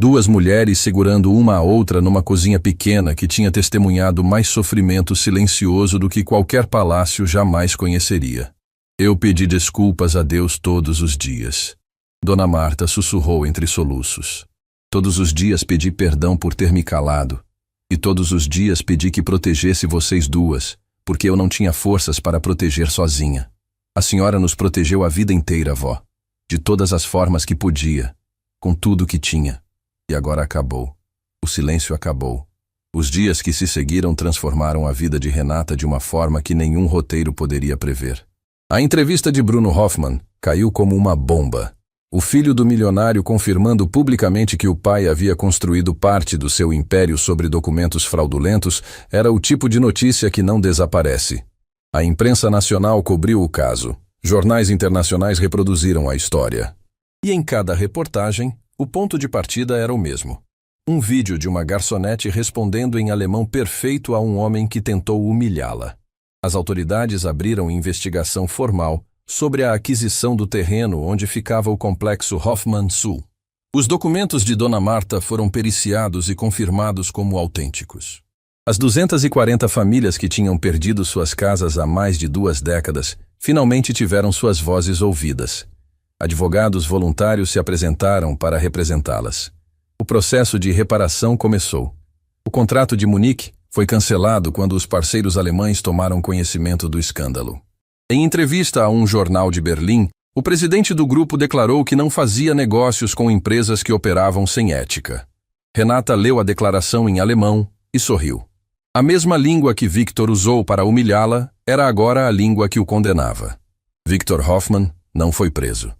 Duas mulheres segurando uma a outra numa cozinha pequena que tinha testemunhado mais sofrimento silencioso do que qualquer palácio jamais conheceria. Eu pedi desculpas a Deus todos os dias. Dona Marta sussurrou entre soluços. Todos os dias pedi perdão por ter me calado. E todos os dias pedi que protegesse vocês duas, porque eu não tinha forças para proteger sozinha. A senhora nos protegeu a vida inteira, vó. De todas as formas que podia, com tudo que tinha. E agora acabou. O silêncio acabou. Os dias que se seguiram transformaram a vida de Renata de uma forma que nenhum roteiro poderia prever. A entrevista de Bruno Hoffman caiu como uma bomba. O filho do milionário confirmando publicamente que o pai havia construído parte do seu império sobre documentos fraudulentos era o tipo de notícia que não desaparece. A imprensa nacional cobriu o caso. Jornais internacionais reproduziram a história. E em cada reportagem, o ponto de partida era o mesmo. Um vídeo de uma garçonete respondendo em alemão perfeito a um homem que tentou humilhá-la. As autoridades abriram investigação formal sobre a aquisição do terreno onde ficava o complexo Hoffman Sul. Os documentos de Dona Marta foram periciados e confirmados como autênticos. As 240 famílias que tinham perdido suas casas há mais de 2 décadas finalmente tiveram suas vozes ouvidas. Advogados voluntários se apresentaram para representá-las. O processo de reparação começou. O contrato de Munique foi cancelado quando os parceiros alemães tomaram conhecimento do escândalo. Em entrevista a um jornal de Berlim, o presidente do grupo declarou que não fazia negócios com empresas que operavam sem ética. Renata leu a declaração em alemão e sorriu. A mesma língua que Victor usou para humilhá-la era agora a língua que o condenava. Victor Hoffman não foi preso.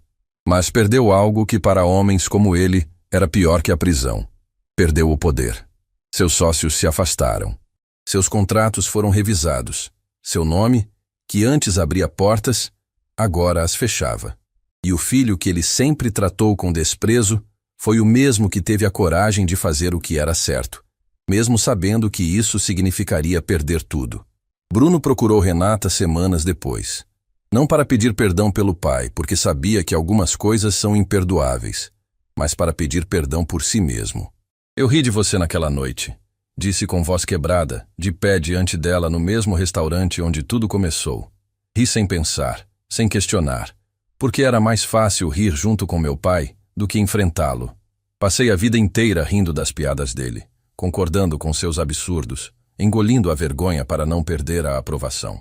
Mas perdeu algo que para homens como ele era pior que a prisão. Perdeu o poder. Seus sócios se afastaram. Seus contratos foram revisados. Seu nome, que antes abria portas, agora as fechava. E o filho que ele sempre tratou com desprezo foi o mesmo que teve a coragem de fazer o que era certo, mesmo sabendo que isso significaria perder tudo. Bruno procurou Renata semanas depois. Não para pedir perdão pelo pai, porque sabia que algumas coisas são imperdoáveis, mas para pedir perdão por si mesmo. Eu ri de você naquela noite, disse com voz quebrada, de pé diante dela no mesmo restaurante onde tudo começou. Ri sem pensar, sem questionar, porque era mais fácil rir junto com meu pai do que enfrentá-lo. Passei a vida inteira rindo das piadas dele, concordando com seus absurdos, engolindo a vergonha para não perder a aprovação.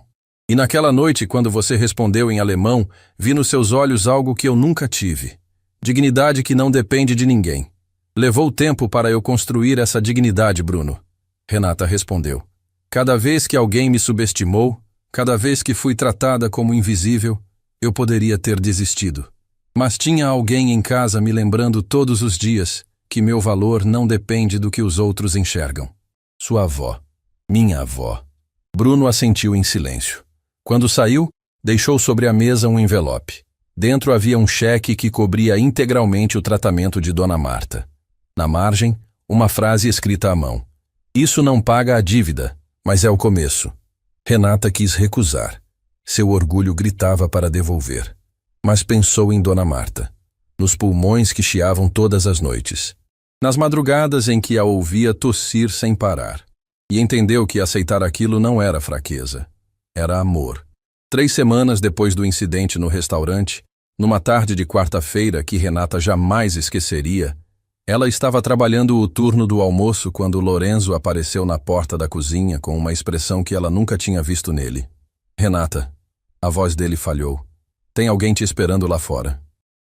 E naquela noite, quando você respondeu em alemão, vi nos seus olhos algo que eu nunca tive. Dignidade que não depende de ninguém. Levou tempo para eu construir essa dignidade, Bruno. Renata respondeu. Cada vez que alguém me subestimou, cada vez que fui tratada como invisível, eu poderia ter desistido. Mas tinha alguém em casa me lembrando todos os dias que meu valor não depende do que os outros enxergam. Sua avó. Minha avó. Bruno assentiu em silêncio. Quando saiu, deixou sobre a mesa um envelope. Dentro havia um cheque que cobria integralmente o tratamento de Dona Marta. Na margem, uma frase escrita à mão. Isso não paga a dívida, mas é o começo. Renata quis recusar. Seu orgulho gritava para devolver. Mas pensou em Dona Marta, nos pulmões que chiavam todas as noites, nas madrugadas em que a ouvia tossir sem parar, e entendeu que aceitar aquilo não era fraqueza, era amor. 3 semanas depois do incidente no restaurante, numa tarde de quarta-feira que Renata jamais esqueceria, ela estava trabalhando o turno do almoço quando Lorenzo apareceu na porta da cozinha com uma expressão que ela nunca tinha visto nele. Renata, a voz dele falhou. Tem alguém te esperando lá fora.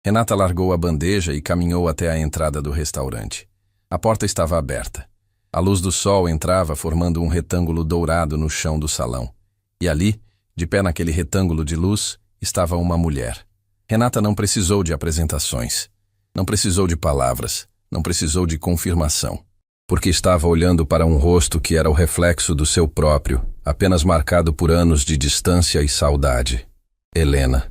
Renata largou a bandeja e caminhou até a entrada do restaurante. A porta estava aberta. A luz do sol entrava formando um retângulo dourado no chão do salão. E ali, de pé naquele retângulo de luz, estava uma mulher. Renata não precisou de apresentações. Não precisou de palavras. Não precisou de confirmação. Porque estava olhando para um rosto que era o reflexo do seu próprio, apenas marcado por anos de distância e saudade. Helena.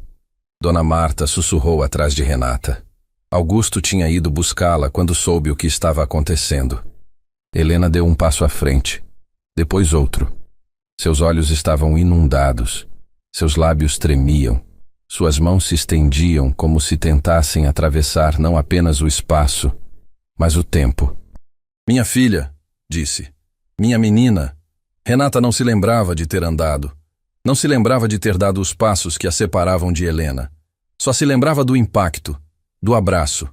Dona Marta sussurrou atrás de Renata. Augusto tinha ido buscá-la quando soube o que estava acontecendo. Helena deu um passo à frente, depois outro. Seus olhos estavam inundados, seus lábios tremiam, suas mãos se estendiam como se tentassem atravessar não apenas o espaço, mas o tempo. Minha filha, disse. Minha menina. Renata não se lembrava de ter andado. Não se lembrava de ter dado os passos que a separavam de Helena. Só se lembrava do impacto, do abraço,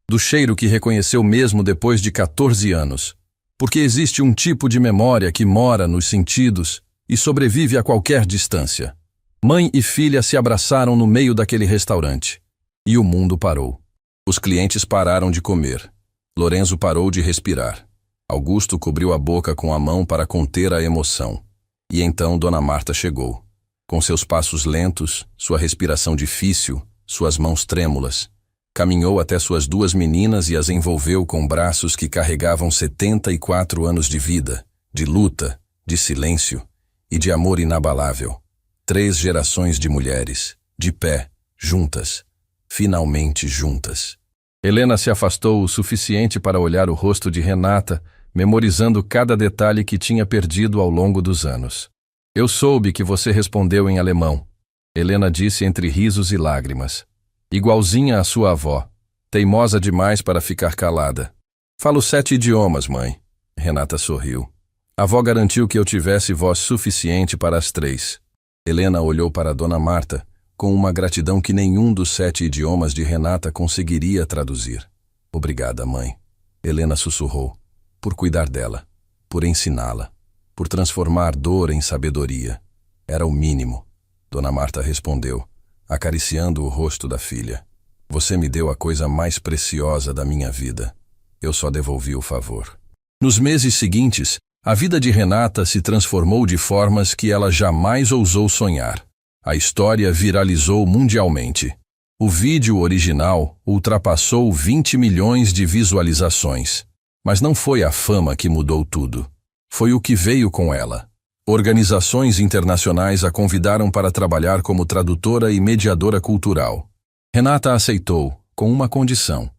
do cheiro que reconheceu mesmo depois de 14 anos. Porque existe um tipo de memória que mora nos sentidos e sobrevive a qualquer distância. Mãe e filha se abraçaram no meio daquele restaurante. E o mundo parou. Os clientes pararam de comer. Lorenzo parou de respirar. Augusto cobriu a boca com a mão para conter a emoção. E então Dona Marta chegou. Com seus passos lentos, sua respiração difícil, suas mãos trêmulas. Caminhou até suas duas meninas e as envolveu com braços que carregavam 74 anos de vida, de luta, de silêncio e de amor inabalável. 3 gerações de mulheres, de pé, juntas, finalmente juntas. Helena se afastou o suficiente para olhar o rosto de Renata, memorizando cada detalhe que tinha perdido ao longo dos anos. Eu soube que você respondeu em alemão, Helena disse entre risos e lágrimas. Igualzinha à sua avó, teimosa demais para ficar calada. Falo 7 idiomas, mãe. Renata sorriu. A avó garantiu que eu tivesse voz suficiente para as 3. Helena olhou para Dona Marta com uma gratidão que nenhum dos 7 idiomas de Renata conseguiria traduzir. Obrigada, mãe. Helena sussurrou. Por cuidar dela, por ensiná-la, por transformar dor em sabedoria. Era o mínimo. Dona Marta respondeu, acariciando o rosto da filha. Você me deu a coisa mais preciosa da minha vida. Eu só devolvi o favor. Nos meses seguintes, a vida de Renata se transformou de formas que ela jamais ousou sonhar. A história viralizou mundialmente. O vídeo original ultrapassou 20 milhões de visualizações. Mas não foi a fama que mudou tudo. Foi o que veio com ela. Organizações internacionais a convidaram para trabalhar como tradutora e mediadora cultural. Renata aceitou, com uma condição.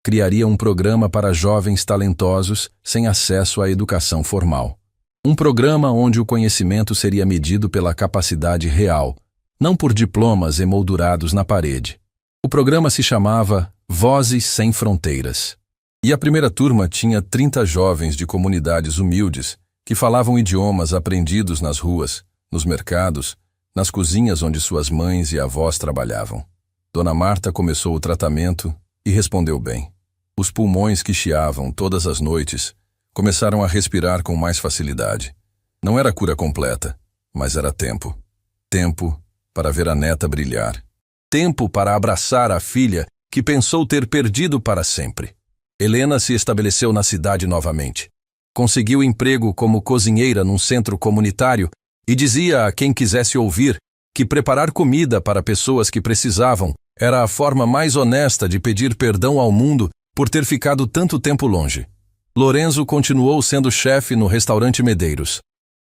Criaria um programa para jovens talentosos sem acesso à educação formal. Um programa onde o conhecimento seria medido pela capacidade real, não por diplomas emoldurados na parede. O programa se chamava Vozes Sem Fronteiras. E a primeira turma tinha 30 jovens de comunidades humildes que falavam idiomas aprendidos nas ruas, nos mercados, nas cozinhas onde suas mães e avós trabalhavam. Dona Marta começou o tratamento e respondeu bem. Os pulmões que chiavam todas as noites começaram a respirar com mais facilidade. Não era cura completa, mas era tempo. Tempo para ver a neta brilhar. Tempo para abraçar a filha que pensou ter perdido para sempre. Helena se estabeleceu na cidade novamente. Conseguiu emprego como cozinheira num centro comunitário e dizia a quem quisesse ouvir que preparar comida para pessoas que precisavam era a forma mais honesta de pedir perdão ao mundo por ter ficado tanto tempo longe. Lorenzo continuou sendo chefe no restaurante Medeiros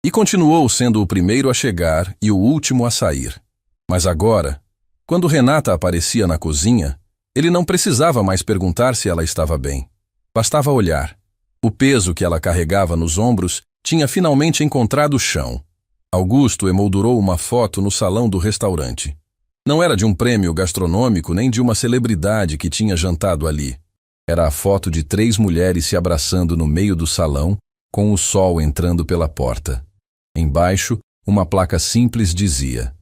e continuou sendo o primeiro a chegar e o último a sair. Mas agora, quando Renata aparecia na cozinha, ele não precisava mais perguntar se ela estava bem. Bastava olhar. O peso que ela carregava nos ombros tinha finalmente encontrado o chão. Augusto emoldurou uma foto no salão do restaurante. Não era de um prêmio gastronômico nem de uma celebridade que tinha jantado ali. Era a foto de 3 mulheres se abraçando no meio do salão, com o sol entrando pela porta. Embaixo, uma placa simples dizia: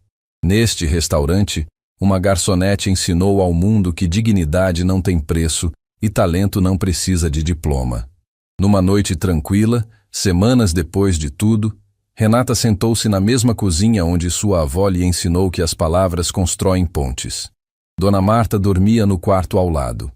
Neste restaurante, uma garçonete ensinou ao mundo que dignidade não tem preço e talento não precisa de diploma. Numa noite tranquila, semanas depois de tudo, Renata sentou-se na mesma cozinha onde sua avó lhe ensinou que as palavras constroem pontes. Dona Marta dormia no quarto ao lado.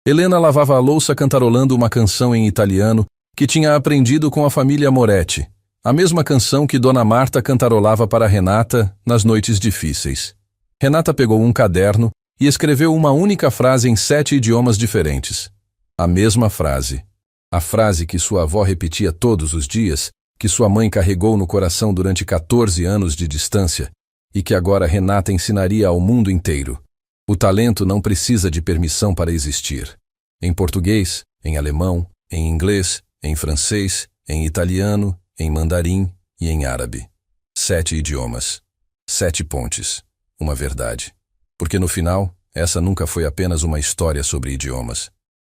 Helena lavava a louça cantarolando uma canção em italiano que tinha aprendido com a família Moretti, a mesma canção que Dona Marta cantarolava para Renata nas noites difíceis. Renata pegou um caderno e escreveu uma única frase em 7 idiomas diferentes. A mesma frase. A frase que sua avó repetia todos os dias, que sua mãe carregou no coração durante 14 anos de distância e que agora Renata ensinaria ao mundo inteiro. O talento não precisa de permissão para existir. Em português, em alemão, em inglês, em francês, em italiano, em mandarim e em árabe. 7 idiomas. 7 pontes. Uma verdade. Porque no final, essa nunca foi apenas uma história sobre idiomas.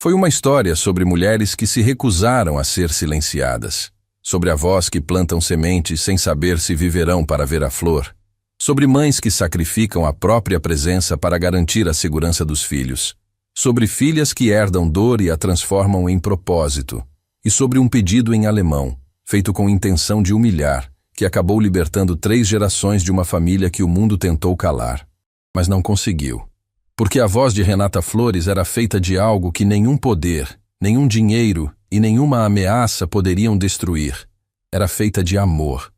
Foi uma história sobre mulheres que se recusaram a ser silenciadas, sobre avós que plantam sementes sem saber se viverão para ver a flor, sobre mães que sacrificam a própria presença para garantir a segurança dos filhos, sobre filhas que herdam dor e a transformam em propósito, e sobre um pedido em alemão, feito com intenção de humilhar, que acabou libertando 3 gerações de uma família que o mundo tentou calar, mas não conseguiu. Porque a voz de Renata Flores era feita de algo que nenhum poder, nenhum dinheiro e nenhuma ameaça poderiam destruir. Era feita de amor.